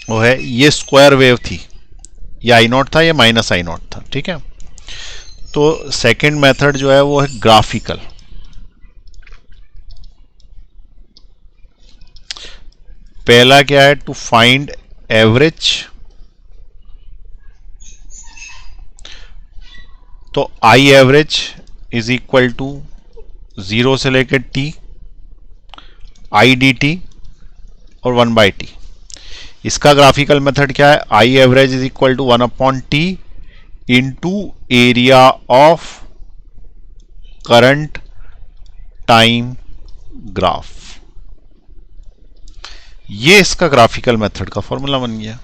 वो है, ये स्क्वायर वेव थी, ये आई नॉट था, ये माइनस आई नॉट था। ठीक है, तो सेकंड मेथड जो है वो है ग्राफिकल। पहला क्या है, टू फाइंड एवरेज। तो I average is equal to 0 से लेकर t, आई डी टी और 1/t। इसका ग्राफिकल मेथड क्या है, I average is equal to 1/t into area of current time graph. ये इसका ग्राफिकल मेथड का फॉर्मूला बन गया।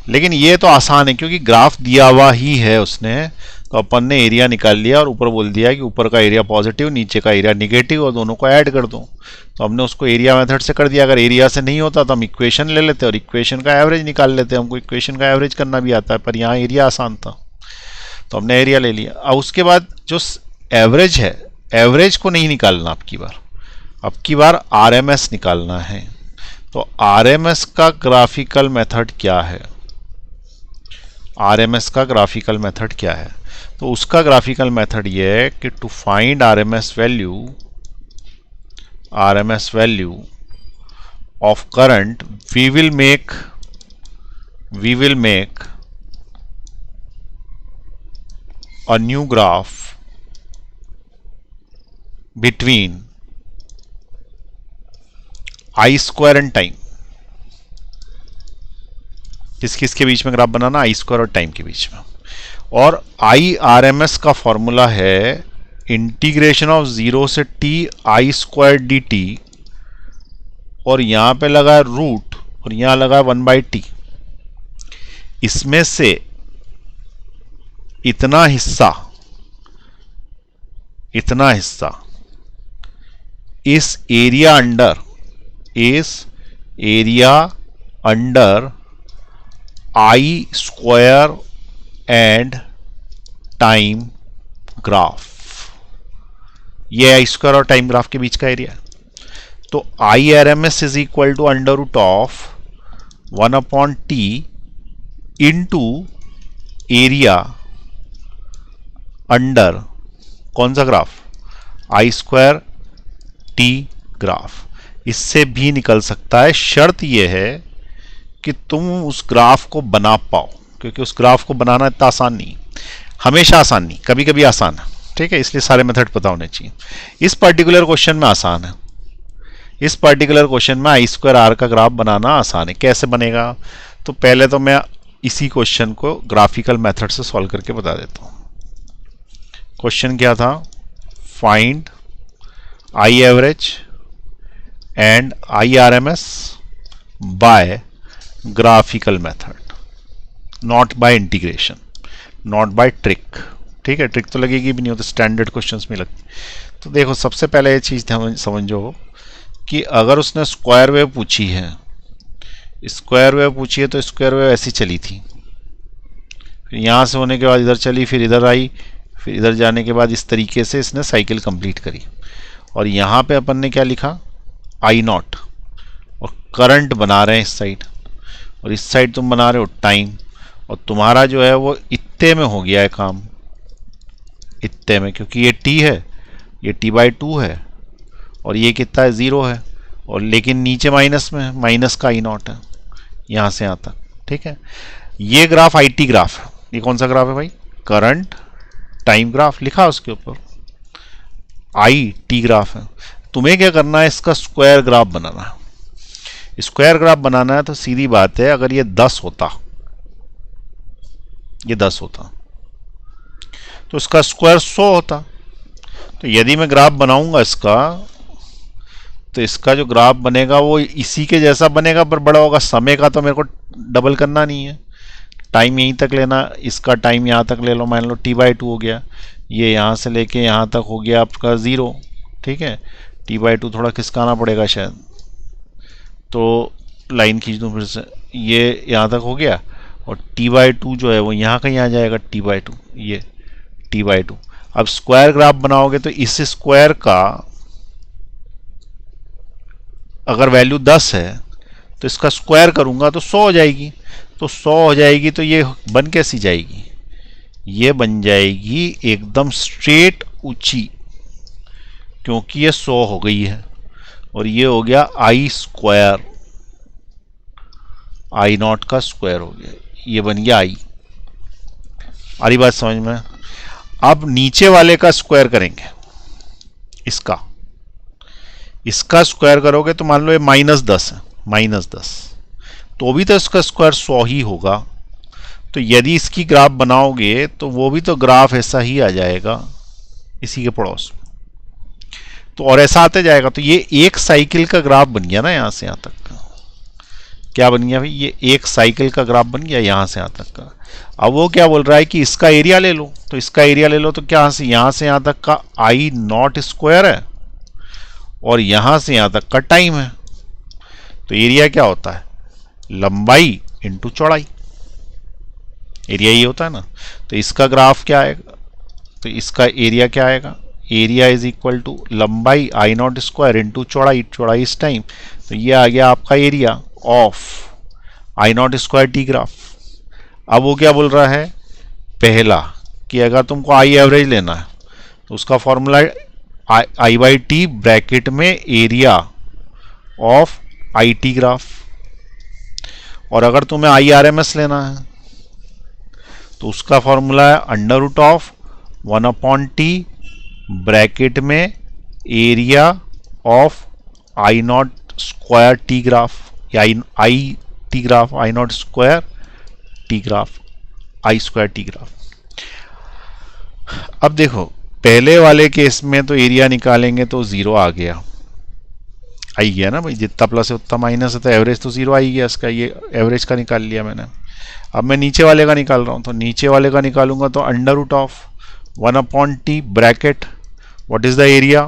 लेकिन ये तो आसान है क्योंकि ग्राफ दिया हुआ ही है उसने, तो अपन ने एरिया निकाल लिया और ऊपर बोल दिया कि ऊपर का एरिया पॉजिटिव, नीचे का एरिया निगेटिव, और दोनों को ऐड कर दो। तो हमने उसको एरिया मेथड से कर दिया। अगर एरिया से नहीं होता तो हम इक्वेशन ले लेते और इक्वेशन का एवरेज निकाल लेते। हमको इक्वेशन का एवरेज करना भी आता है, पर यहाँ एरिया आसान था तो हमने एरिया ले लिया। अब उसके बाद जो एवरेज है, एवरेज को नहीं निकालना अब की बार आरएमएस निकालना है। तो आरएमएस का ग्राफिकल मेथड क्या है, आरएमएस का ग्राफिकल मेथड क्या है, तो उसका ग्राफिकल मेथड ये है कि to find RMS value of current we will make a new graph between I square and time. किस किस के बीच में ग्राफ बनाना? आई स्क्वायर और टाइम के बीच में। और आई आर एम एस का फॉर्मूला है इंटीग्रेशन ऑफ 0 से t I square D T, और यहां पे लगा है रूट और यहां लगा है 1/t। इसमें से इतना हिस्सा इस area under I square and time graph, ये आई स्क्वायर और टाइम ग्राफ के बीच का एरिया है। तो I R M S is equal to under root of 1/t into area under कौन सा graph? I square T graph. इससे भी निकल सकता है, शर्त यह है कि तुम उस ग्राफ को बना पाओ, क्योंकि उस ग्राफ को बनाना इतना आसान नहीं, हमेशा आसान नहीं, कभी कभी आसान है, ठीक है। इसलिए सारे मेथड पता होने चाहिए। इस पर्टिकुलर क्वेश्चन में आसान है, इस पर्टिकुलर क्वेश्चन में आई स्क्वायर आर का ग्राफ बनाना आसान है। कैसे बनेगा? तो पहले तो मैं इसी क्वेश्चन को ग्राफिकल मेथड से सॉल्व करके बता देता हूं। क्वेश्चन क्या था? Find I average and I R M S by graphical method, not by integration, not by trick, ठीक है। ट्रिक तो लगेगी भी नहीं, हो तो स्टैंडर्ड क्वेश्चंस में लगती। तो देखो, सबसे पहले ये चीज़ समझो कि अगर उसने स्क्वायर वेव पूछी है, स्क्वायर वेव पूछी है, तो स्क्वायर वेव ऐसी चली थी, फिर यहाँ से होने के बाद इधर चली, फिर इधर आई, फिर इधर जाने के बाद इस तरीके से इसने साइकिल कंप्लीट करी। और यहाँ पे अपन ने क्या लिखा? आई नॉट, और करंट बना रहे हैं इस साइड, और इस साइड तुम बना रहे हो टाइम, और तुम्हारा जो है वो इत्ते में हो गया है काम, इत्ते में, क्योंकि ये t है, ये t/2 है, और ये कितना है? 0 है, और लेकिन नीचे माइनस में, माइनस का आई नॉट है यहाँ से यहाँ तक, ठीक है। ये ग्राफ आई टी ग्राफ है। ये कौन सा ग्राफ है भाई? करंट टाइम ग्राफ लिखा उसके ऊपर, आई टी ग्राफ है। तुम्हें क्या करना है? इसका स्क्वायर ग्राफ बनाना है। स्क्वायर ग्राफ बनाना है तो सीधी बात है, अगर ये 10 होता, ये 10 होता, तो इसका स्क्वायर 100 होता। तो यदि मैं ग्राफ बनाऊंगा इसका, तो इसका जो ग्राफ बनेगा वो इसी के जैसा बनेगा, पर बड़ा होगा। समय का तो मेरे को डबल करना नहीं है, टाइम यहीं तक लेना, इसका टाइम यहाँ तक ले लो, मान लो t/2 हो गया, ये यहाँ से लेके यहाँ तक हो गया आपका 0, ठीक है। t/2 थोड़ा खिसकाना पड़ेगा शायद, तो लाइन खींच दूँ फिर से, ये यहाँ तक हो गया, और t/2 जो है वो यहाँ कहीं आ जाएगा, t/2, ये t/2। अब स्क्वायर ग्राफ बनाओगे तो इस स्क्वायर का अगर वैल्यू 10 है तो इसका स्क्वायर करूंगा तो 100 हो जाएगी, तो 100 हो जाएगी, तो ये बन कैसी जाएगी? ये बन जाएगी एकदम स्ट्रेट ऊंची, क्योंकि ये 100 हो गई है, और ये हो गया आई स्क्वायर, आई नॉट का स्क्वायर हो गया, ये बन गया आई। आ रही बात समझ में? अब नीचे वाले का स्क्वायर करेंगे, इसका स्क्वायर करोगे तो मान लो ये -10 है, -10, तो भी तो इसका स्क्वायर 100 ही होगा। तो यदि इसकी ग्राफ बनाओगे तो वो भी तो ग्राफ ऐसा ही आ जाएगा, इसी के पड़ोस में, तो और ऐसा आते जाएगा। तो ये एक साइकिल का ग्राफ बन गया ना, यहां से यहां तक का। क्या बन गया भाई? ये एक साइकिल का ग्राफ बन गया यहां से यहां तक का। अब वो क्या बोल रहा है कि इसका एरिया ले लो, तो इसका एरिया ले लो, तो क्या यहां से यहां तक का आई नॉट स्क्वायर है, और यहां से यहां तक का टाइम है। तो एरिया क्या होता है? लंबाई इंटू चौड़ाई, एरिया ये होता है ना। तो इसका ग्राफ क्या आएगा? तो इसका एरिया क्या आएगा? एरिया इज इक्वल टू लंबाई आई नॉट स्क्वायर इंटू चौड़ाई, चौड़ाई इस टाइम। तो ये आ गया आपका area of I naught square T graph. अब वो क्या बोल रहा है? पहला कि अगर तुमको आई एवरेज लेना है तो उसका फॉर्मूला I/T ब्रैकेट में area of I T graph, और अगर तुम्हें IRMS लेना है तो उसका फॉर्मूला है under root of 1/T bracket में area of I naught square T graph, या I T graph, I naught square T graph, I square T graph. अब देखो पहले वाले केस में तो एरिया निकालेंगे तो जीरो आ गया, आई गया ना भाई, जितना प्लस है उतना माइनस है, तो एवरेज तो जीरो आई गया इसका, ये एवरेज का निकाल लिया मैंने। अब मैं नीचे वाले का निकाल रहा हूं, तो नीचे वाले का निकालूंगा तो under root of 1/t bracket what is the area,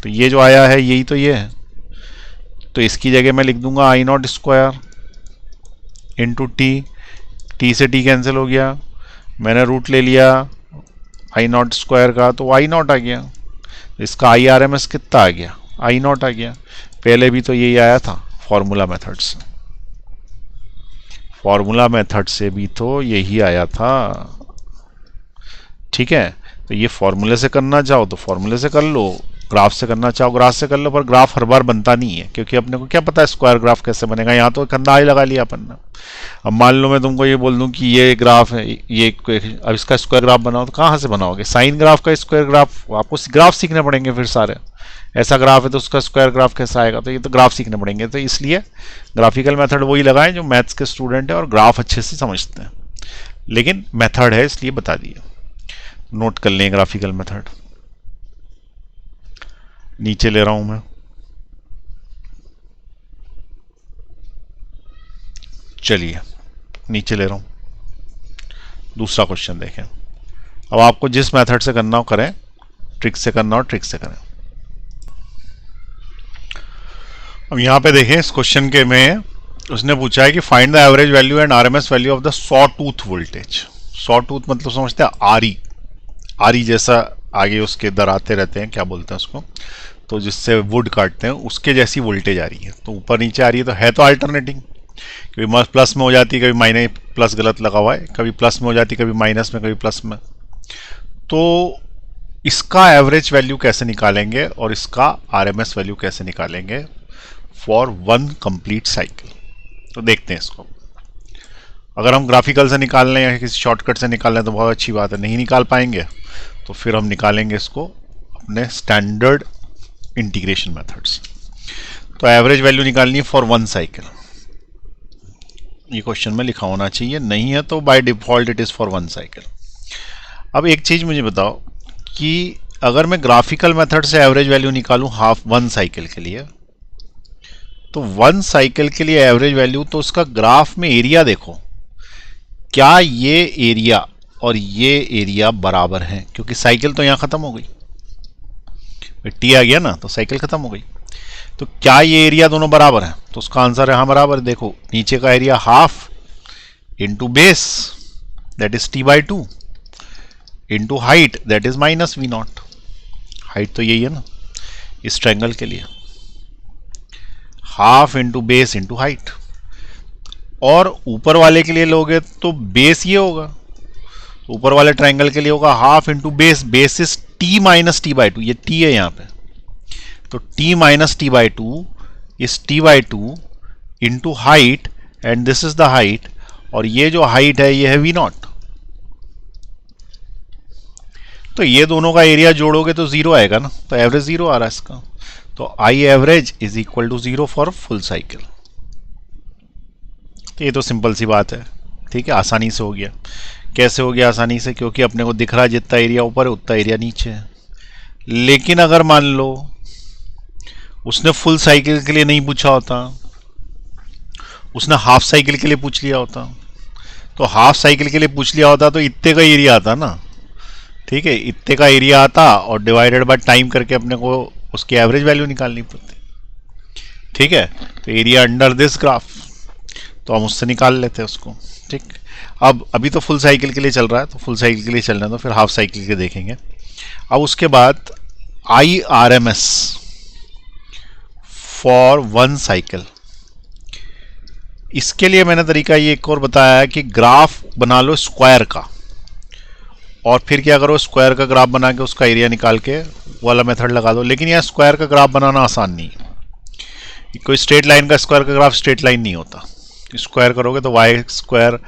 तो ये जो आया है यही तो ये है, तो इसकी जगह मैं लिख दूंगा I naught square into T, T से टी कैंसिल हो गया, मैंने रूट ले लिया आई नॉट स्क्वायर का, तो आई नॉट आ गया, इसका आई आर एम एस कितना आ गया, आई नॉट आ गया। पहले भी तो यही आया था फॉर्मूला मेथड से, फॉर्मूला मेथड से भी तो यही आया था, ठीक है। तो ये फॉर्मूले से करना चाहो तो फॉर्मूले से कर लो, ग्राफ से करना चाहो ग्राफ से कर लो, पर ग्राफ हर बार बनता नहीं है, क्योंकि अपने को क्या पता है स्क्वायर ग्राफ कैसे बनेगा, यहाँ तो कंधा ही लगा लिया अपन ने। अब मान लो मैं तुमको ये बोल दूं कि ये ग्राफ है, ये अब इसका स्क्वायर ग्राफ बनाओ, तो कहाँ से बनाओगे, साइन ग्राफ का स्क्वायर ग्राफ, आपको ग्राफ सीखने पड़ेंगे फिर सारे, ऐसा ग्राफ है तो उसका स्क्वायर ग्राफ कैसा आएगा, तो ये तो ग्राफ सीखने पड़ेंगे। तो इसलिए ग्राफिकल मेथड वही लगाएं जो मैथ्स के स्टूडेंट है और ग्राफ अच्छे से समझते हैं, लेकिन मेथड है इसलिए बता दिया, नोट कर लें ग्राफिकल मेथड। नीचे ले रहा हूं मैं, चलिए नीचे ले रहा हूं, दूसरा क्वेश्चन देखें। अब आपको जिस मेथड से करना हो करें, ट्रिक से करना हो ट्रिक से करें। अब यहां पे देखें इस क्वेश्चन के में उसने पूछा है कि find the average value and RMS value of the saw tooth voltage. Saw tooth मतलब समझते हैं आरी, आरी जैसा आगे उसके दराते रहते हैं, क्या बोलते हैं उसको, तो जिससे वुड काटते हैं उसके जैसी वोल्टेज आ रही है, तो ऊपर नीचे आ रही है, तो अल्टरनेटिंग, कभी प्लस में हो जाती है, कभी माइनस, प्लस गलत लगा हुआ है, कभी प्लस में हो जाती है, कभी माइनस में, कभी प्लस में। तो इसका एवरेज वैल्यू कैसे निकालेंगे और इसका आरएमएस वैल्यू कैसे निकालेंगे फॉर वन कंप्लीट साइकिल, तो देखते हैं इसको। अगर हम ग्राफिकल से निकाल लें या किसी शॉर्टकट से निकाल लें तो बहुत अच्छी बात है, नहीं निकाल पाएंगे तो फिर हम निकालेंगे इसको अपने स्टैंडर्ड इंटीग्रेशन मेथड्स। तो एवरेज वैल्यू निकालनी है फॉर वन साइकिल, ये क्वेश्चन में लिखा होना चाहिए, नहीं है तो by default it is for one cycle. अब एक चीज मुझे बताओ कि अगर मैं ग्राफिकल मेथड से एवरेज वैल्यू निकालूं हाफ वन साइकिल के लिए, तो वन साइकिल के लिए एवरेज वैल्यू, तो उसका ग्राफ में एरिया देखो, क्या ये एरिया और ये एरिया बराबर हैं, क्योंकि साइकिल तो यहां खत्म हो गई, टी आ गया ना तो साइकिल खत्म हो गई, तो क्या ये एरिया दोनों बराबर हैं, तो उसका आंसर है हाँ बराबर। देखो नीचे का area half into base that is t/2 into height that is minus V naught, height तो यही है ना इस ट्रायंगल के लिए, half into base into height, और ऊपर वाले के लिए लोगे तो बेस ये होगा, ऊपर वाले ट्रायंगल के लिए होगा half into base, base is t minus t/2, ये t है यहां पे, तो t minus t/2 is t/2 into height and this is the height, और ये जो हाइट है ये है वी नॉट, तो ये दोनों का एरिया जोड़ोगे तो जीरो आएगा ना, तो एवरेज जीरो आ रहा है इसका, तो I average is equal to zero for full cycle. तो ये तो सिंपल सी बात है, ठीक है, आसानी से हो गया। कैसे हो गया आसानी से, क्योंकि अपने को दिख रहा है जितना एरिया ऊपर है उतना एरिया नीचे है। लेकिन अगर मान लो उसने फुल साइकिल के लिए नहीं पूछा होता, उसने हाफ साइकिल के लिए पूछ लिया होता, तो हाफ साइकिल के लिए पूछ लिया होता तो इतने का एरिया आता ना, ठीक है, इतने का एरिया आता और डिवाइडेड बाय टाइम करके अपने को उसकी एवरेज वैल्यू निकालनी पड़ती, ठीक है। तो एरिया अंडर दिस ग्राफ, तो हम उससे निकाल लेते हैं उसको, ठीक। अब अभी तो फुल साइकिल के लिए चल रहा है, तो फुल साइकिल के लिए चलना है, तो फिर हाफ साइकिल के देखेंगे। अब उसके बाद I R M S for one cycle, इसके लिए मैंने तरीका ये एक और बताया है कि ग्राफ बना लो स्क्वायर का, और फिर क्या करो, स्क्वायर का ग्राफ बना के उसका एरिया निकाल के वाला मेथड लगा दो। लेकिन यह स्क्वायर का ग्राफ बनाना आसान नहीं है, कोई स्ट्रेट लाइन का स्क्वायर का ग्राफ स्ट्रेट लाइन नहीं होता, स्क्वायर करोगे तो Y square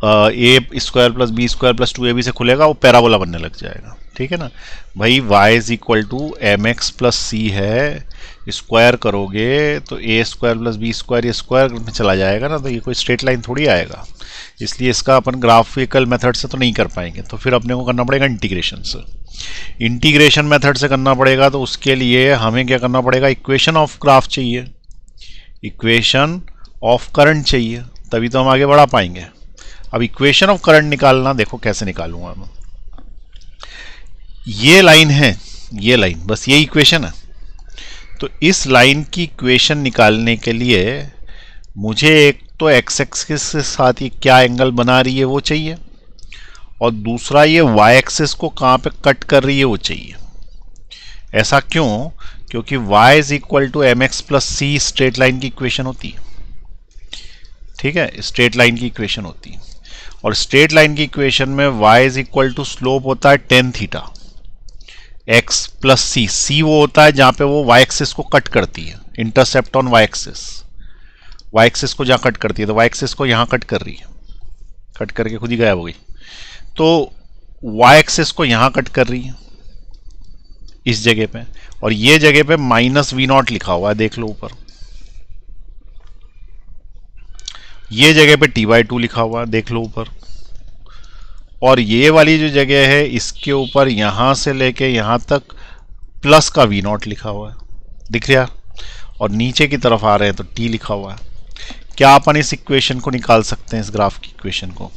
A square plus B square plus 2ab से खुलेगा, वो पैराबोला बनने लग जाएगा। ठीक है ना भाई, y is equal to M X plus C है, स्क्वायर करोगे तो A square plus B square, ये स्क्वायर में चला जाएगा ना, तो ये कोई स्ट्रेट लाइन थोड़ी आएगा, इसलिए इसका अपन ग्राफिकल मेथड से तो नहीं कर पाएंगे, तो फिर अपने को करना पड़ेगा इंटीग्रेशन से। इंटीग्रेशन मेथड से करना पड़ेगा, तो उसके लिए हमें क्या करना पड़ेगा, इक्वेशन ऑफ ग्राफ चाहिए, इक्वेशन ऑफ करंट चाहिए, तभी तो हम आगे बढ़ा पाएंगे। अब इक्वेशन ऑफ करंट निकालना, देखो कैसे निकालूंगा मैं। ये लाइन है, ये लाइन, बस ये इक्वेशन है, तो इस लाइन की इक्वेशन निकालने के लिए मुझे एक तो एक्स एक्सिस के साथ ये क्या एंगल बना रही है वो चाहिए, और दूसरा ये वाई एक्सिस को कहाँ पे कट कर रही है वो चाहिए। ऐसा क्यों? क्योंकि y is equal to M X plus C straight line की इक्वेशन होती है। ठीक है, स्ट्रेट लाइन की इक्वेशन होती है, और स्ट्रेट लाइन की इक्वेशन में y is equal to slope होता है tan theta x plus C. C वो होता है जहां पे वो y एक्सिस को कट करती है, intercept on y axis, y axis को जहां कट करती है, तो y एक्सिस को यहां कट कर रही है, कट करके खुद ही गायब हो गई, तो y एक्सिस को यहां कट कर रही है इस जगह पे, और ये जगह पे माइनस वी नॉट लिखा हुआ है, देख लो ऊपर, ये जगह पे t/2 लिखा हुआ है, देख लो ऊपर, और ये वाली जो जगह है इसके ऊपर यहां से लेके यहां तक प्लस का वी नॉट लिखा हुआ है, दिख रहा, और नीचे की तरफ आ रहे हैं तो t लिखा हुआ है। क्या अपन इस इक्वेशन को निकाल सकते हैं, इस ग्राफ की इक्वेशन को?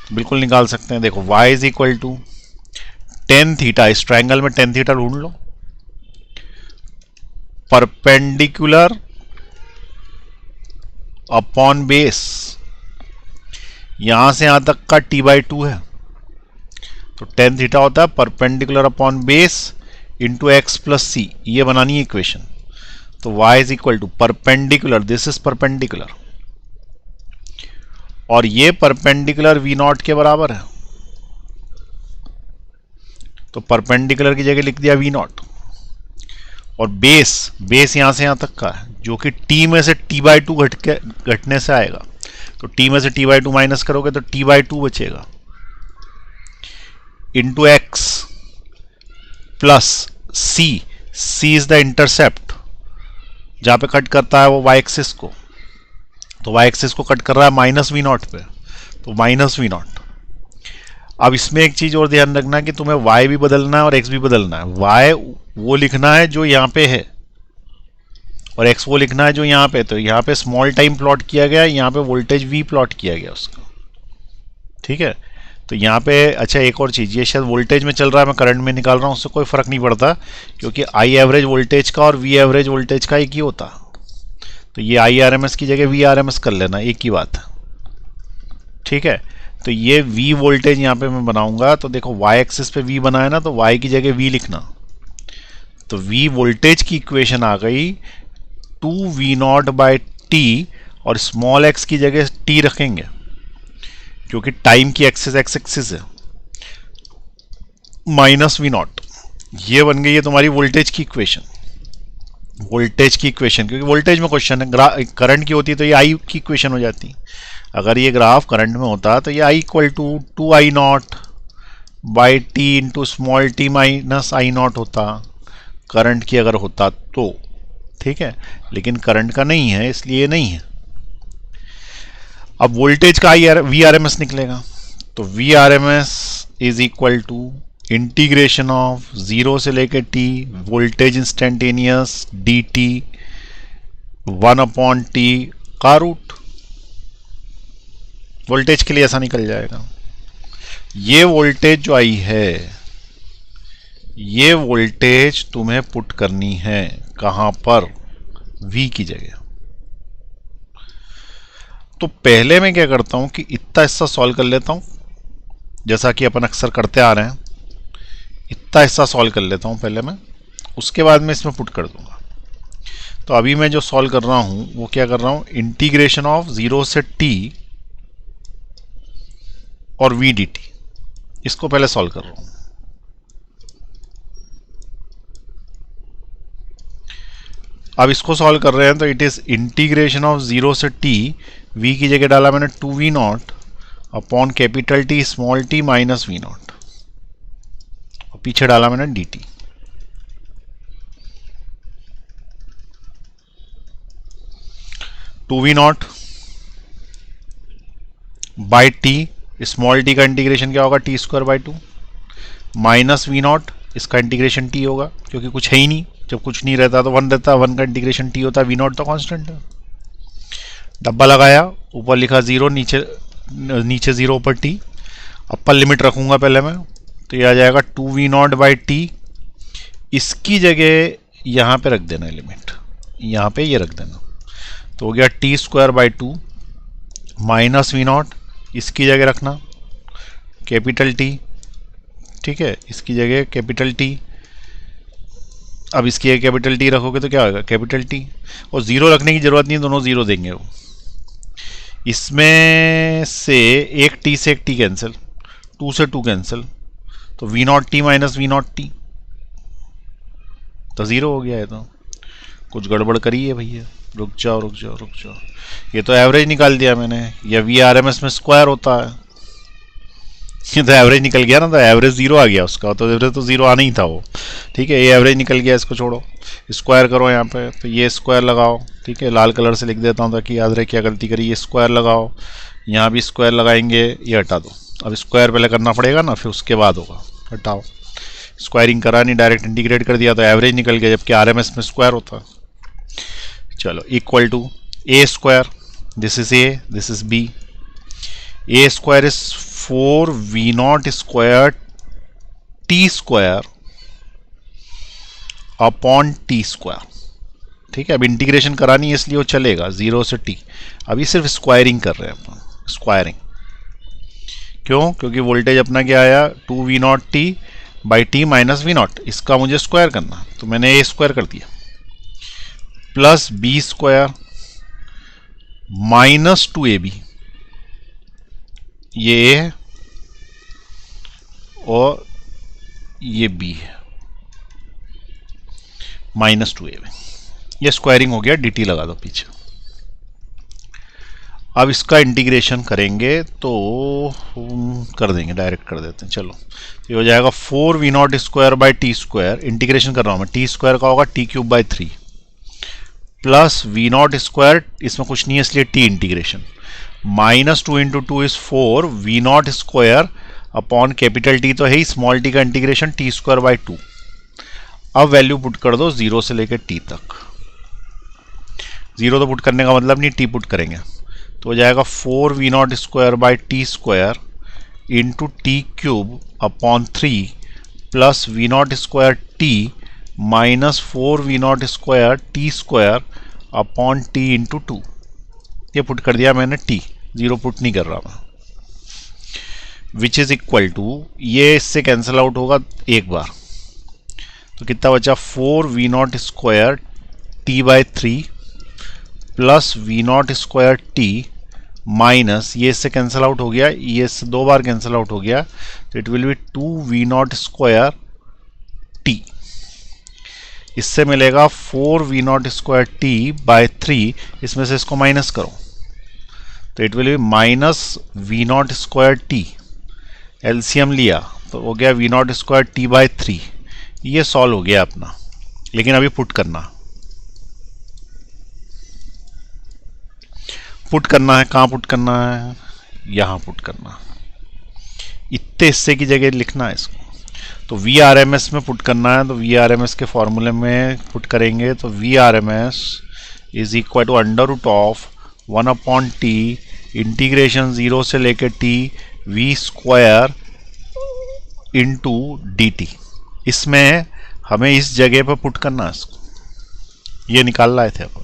तो बिल्कुल निकाल सकते हैं। देखो y is equal to tan theta, इस ट्राइंगल में टेन थीटा ढूंढ लो, परपेंडिकुलर अपॉन बेस, यहां से यहां तक का t/2 है, तो टेन थीटा होता है perpendicular upon base into X plus C, ये बनानी है इक्वेशन। तो y is equal to perpendicular, this is perpendicular, और ये परपेंडिकुलर v नॉट के बराबर है, तो परपेंडिकुलर की जगह लिख दिया v नॉट, और बेस, बेस यहां से यहां तक का है, जो कि t में से t/2 घटने से आएगा, तो t में से t/2 माइनस करोगे तो t/2 बचेगा, into X plus C, C is the intercept जहां पे कट करता है वो y एक्सिस को, तो y एक्सिस को कट कर रहा है माइनस वी नॉट पे, तो माइनस वी नॉट। अब इसमें एक चीज और ध्यान रखना कि तुम्हें y भी बदलना है और x भी बदलना है। y वो लिखना है जो यहाँ पे है, और x वो लिखना है जो यहाँ पे, तो यहाँ पे स्मॉल टाइम प्लॉट किया गया, यहाँ पे वोल्टेज v प्लॉट किया गया उसका। ठीक है, तो यहाँ पे अच्छा एक और चीज़, ये शायद वोल्टेज में चल रहा है, मैं करंट में निकाल रहा हूँ, उससे कोई फर्क नहीं पड़ता, क्योंकि आई एवरेज वोल्टेज का और वी एवरेज वोल्टेज का एक ही होता, तो ये आई आर एम एस की जगह वी आर एम एस कर लेना, एक ही बात है। ठीक है, तो ये v वोल्टेज यहाँ पे मैं बनाऊंगा, तो देखो y एक्सिस पे v बनाया ना, तो y की जगह v लिखना, तो v वोल्टेज की इक्वेशन आ गई 2v0/t, और स्मॉल x की जगह t रखेंगे क्योंकि टाइम की एक्सिस x एक्सिस है, माइनस v नॉट, ये बन गई है तुम्हारी वोल्टेज की इक्वेशन, वोल्टेज की इक्वेशन, क्योंकि वोल्टेज में क्वेश्चन है, करंट की होती है तो ये आई की इक्वेशन हो जाती। अगर ये ग्राफ करंट में होता तो ये I equal to 2i0/t into small t minus i0 होता, करंट की अगर होता तो। ठीक है, लेकिन करंट का नहीं है इसलिए नहीं है। अब वोल्टेज का वी आर एम एस निकलेगा, तो V R M S is equal to integration of 0 से लेके t voltage instantaneous dt 1/t का रूट। वोल्टेज के लिए ऐसा निकल जाएगा। ये वोल्टेज जो आई है, ये वोल्टेज तुम्हें पुट करनी है कहां पर, v की जगह। तो पहले मैं क्या करता हूं कि इतना हिस्सा सॉल्व कर लेता हूं, जैसा कि अपन अक्सर करते आ रहे हैं, इतना हिस्सा सॉल्व कर लेता हूं पहले मैं, उसके बाद में इसमें पुट कर दूंगा। तो अभी मैं जो सॉल्व कर रहा हूं वो क्या कर रहा हूं, इंटीग्रेशन ऑफ 0 से t और v dt, इसको पहले सॉल्व कर रहा हूं। अब इसको सॉल्व कर रहे हैं तो इट इज इंटीग्रेशन ऑफ 0 से t, v की जगह डाला मैंने 2v0 upon capital T small T minus V naught, और पीछे डाला मैंने D T. Two V naught by T, small T का इंटीग्रेशन क्या होगा, T square by two, minus V naught, इसका इंटीग्रेशन टी होगा क्योंकि कुछ है ही नहीं, जब कुछ नहीं रहता तो वन रहता है, वन का इंटीग्रेशन टी होता है, वी नॉट तो कांस्टेंट है। डब्बा लगाया, ऊपर लिखा जीरो, नीचे जीरो ऊपर टी। अपर लिमिट रखूंगा पहले मैं, तो ये आ जाएगा two V naught by T, इसकी जगह यहाँ पे रख देना लिमिट, यहाँ पे ये रख देना, तो हो गया T square by two minus V naught, इसकी जगह रखना कैपिटल टी, ठीक है, इसकी जगह कैपिटल टी। अब इसकी जगह कैपिटल टी रखोगे तो क्या होगा, कैपिटल टी, और ज़ीरो रखने की ज़रूरत नहीं, दोनों ज़ीरो देंगे वो। इसमें से एक टी से एक टी कैंसिल, टू से टू कैंसिल, तो V naught T minus V naught T, तो ज़ीरो हो गया है। तो कुछ गड़बड़ करी है भैया, रुक जाओ रुक जाओ रुक जाओ, ये तो एवरेज निकाल दिया मैंने, या वी आर एम एस में स्क्वायर होता है, ये तो एवरेज निकल गया ना, तो एवरेज जीरो आ गया उसका, तो एवरेज तो जीरो आना ही था वो, ठीक है, ये एवरेज निकल गया, इसको छोड़ो, स्क्वायर करो यहाँ पे, तो ये स्क्वायर लगाओ, ठीक है, लाल कलर से लिख देता हूँ ताकि याद रहे क्या गलती करी, ये स्क्वायर लगाओ, यहाँ भी स्क्वायर लगाएंगे, ये हटा दो, अब स्क्वायर पहले करना पड़ेगा ना, फिर उसके बाद होगा, हटाओ, स्क्वायरिंग करा नहीं, डायरेक्ट इंटीग्रेट कर दिया तो एवरेज निकल गया, जबकि आर एम एस में स्क्वायर होता है। चलो equal to A square, this is A, this is B, A square is 4 V naught square T square upon T square, ठीक है। अब इंटीग्रेशन करानी है इसलिए वो चलेगा जीरो से टी, अभी सिर्फ स्क्वायरिंग कर रहे हैं अपन, स्क्वायरिंग क्यों, क्योंकि वोल्टेज अपना क्या आया, two V naught T by T minus V naught, इसका मुझे स्क्वायर करना, तो मैंने ए स्क्वायर कर दिया, plus B square minus two A B, ये ए है और ये बी है, माइनस टू ए बी, ये स्क्वायरिंग हो गया, डी टी लगा दो पीछे। अब इसका इंटीग्रेशन करेंगे तो कर देंगे, डायरेक्ट कर देते हैं, चलो ये हो जाएगा 4 V naught square by T square, integration कर रहा हूं मैं, टी स्क्वायर का होगा T cube by 3 plus V naught square, इसमें कुछ नहीं है इसलिए T integration, minus 2 into 2 is 4 V naught square upon capital T तो है ही, स्मॉल टी का इंटीग्रेशन टी स्क्वायर बाई 2। अब वैल्यू पुट कर दो जीरो से लेकर टी तक, जीरो तो पुट करने का मतलब नहीं, टी पुट करेंगे तो हो जाएगा 4 V naught square by T square into T cube upon 3 plus V naught square T minus 4 V naught square T square upon T into 2, ये पुट कर दिया मैंने, टी जीरो पुट नहीं कर रहा मैं, विच इज इक्वल टू, ये इससे कैंसिल आउट होगा एक बार, तो कितना बचा 4 V naught square T by 3 plus V naught square T minus, ये इससे कैंसिल आउट हो गया, ये इससे दो बार कैंसिल आउट हो गया, तो it will be 2 V naught square T, इससे मिलेगा 4 V naught square T by 3, इसमें से इसको माइनस करो तो it will be minus V naught square T, LCM लिया तो हो गया V naught square T by 3, ये सॉल्व हो गया अपना, लेकिन अभी पुट करना है, कहाँ पुट करना है, यहाँ पुट करना, इतने हिस्से की जगह लिखना है इसको, तो वी आर एम एस में पुट करना है, तो वी आर एम एस के फॉर्मूले में पुट करेंगे, तो V R M S is equal to under root of 1 upon T integration zero से लेकर T V square into D T, इसमें हमें इस जगह पर पुट करना है इसको, ये निकाल रहे थे अपन,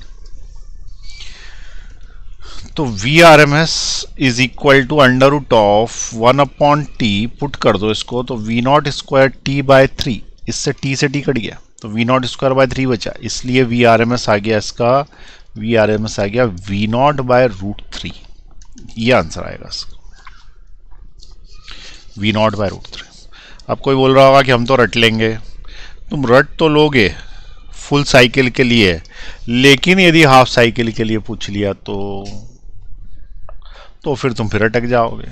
तो V R M S is equal to under root of 1 upon T, put कर दो इसको, तो V naught square T by 3, इससे टी से टी कट गया तो वी नॉट स्क्वायर बाय 3 बचा, इसलिए वी आर एम एस आ गया इसका, वी आर एम एस आ गया वी नॉट बाय रूट 3, ये आंसर आएगा इसका, वी नॉट बाय रूट 3। अब कोई बोल रहा होगा कि हम तो रट लेंगे, तुम रट तो लोगे फुल साइकिल के लिए, लेकिन यदि हाफ साइकिल के लिए पूछ लिया तो तो फिर तुम फिर अटक जाओगे।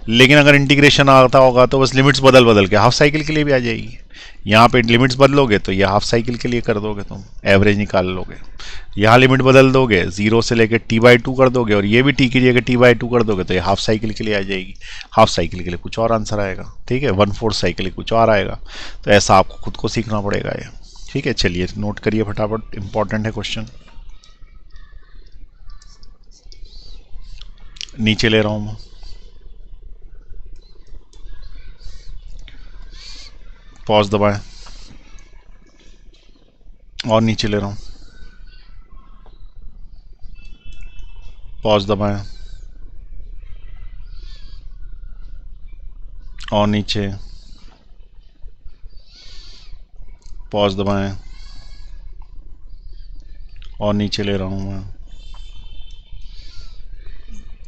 लेकिन अगर इंटीग्रेशन आता होगा तो बस लिमिट्स बदल बदल के हाफ साइकिल के लिए भी आ जाएगी। यहाँ पे लिमिट्स बदलोगे तो ये हाफ साइकिल के लिए कर दोगे, तुम एवरेज निकाल लोगे। यहाँ लिमिट बदल दोगे, 0 से लेकर t/2 कर दोगे, और ये भी t की जगह t/2 कर दोगे, तो ये हाफ साइकिल के लिए आ जाएगी। हाफ साइकिल के लिए कुछ और आंसर आएगा, ठीक है। 1/4 साइकिल के कुछ और आएगा। तो ऐसा आपको खुद को सीखना पड़ेगा ये, ठीक है। चलिए नोट करिए फटाफट, इंपॉर्टेंट है क्वेश्चन। नीचे ले रहा हूं मैं, पॉज दबाएं, और नीचे ले रहा हूं, पॉज दबाएं, और नीचे, पॉज दबाएं, और नीचे ले रहा हूं मैं,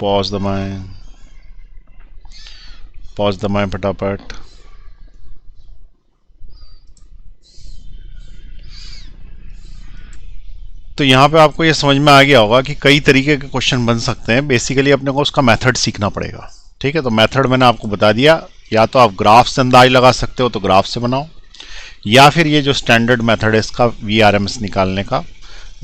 पॉज दबाएं, पॉज दबाएं फटाफट। तो यहाँ पे आपको ये समझ में आ गया होगा कि कई तरीके के क्वेश्चन बन सकते हैं। बेसिकली अपने को उसका मेथड सीखना पड़ेगा, ठीक है। तो मेथड मैंने आपको बता दिया, या तो आप ग्राफ से अंदाज लगा सकते हो तो ग्राफ से बनाओ, या फिर ये जो स्टैंडर्ड मेथड है इसका VRMS निकालने का,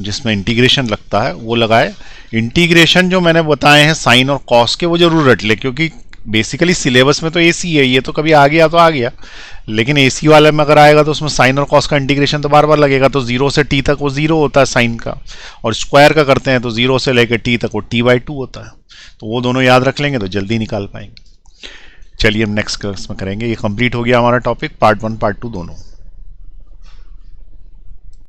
जिसमें इंटीग्रेशन लगता है, वो लगाए। इंटीग्रेशन जो मैंने बताए हैं साइन और कॉस के, वो जरूर रट ले, क्योंकि बेसिकली सिलेबस में तो AC है, ये तो कभी आ गया तो आ गया, लेकिन AC वाले में अगर आएगा तो उसमें साइन और कॉस का इंटीग्रेशन तो बार बार लगेगा। तो 0 से t तक वो 0 होता है साइन का, और स्क्वायर का करते हैं तो 0 से लेकर t तक वो t/2 होता है। तो वो दोनों याद रख लेंगे तो जल्दी निकाल पाएंगे। चलिए हम नेक्स्ट क्लास में करेंगे। ये कंप्लीट हो गया हमारा टॉपिक, पार्ट 1 पार्ट 2 दोनों।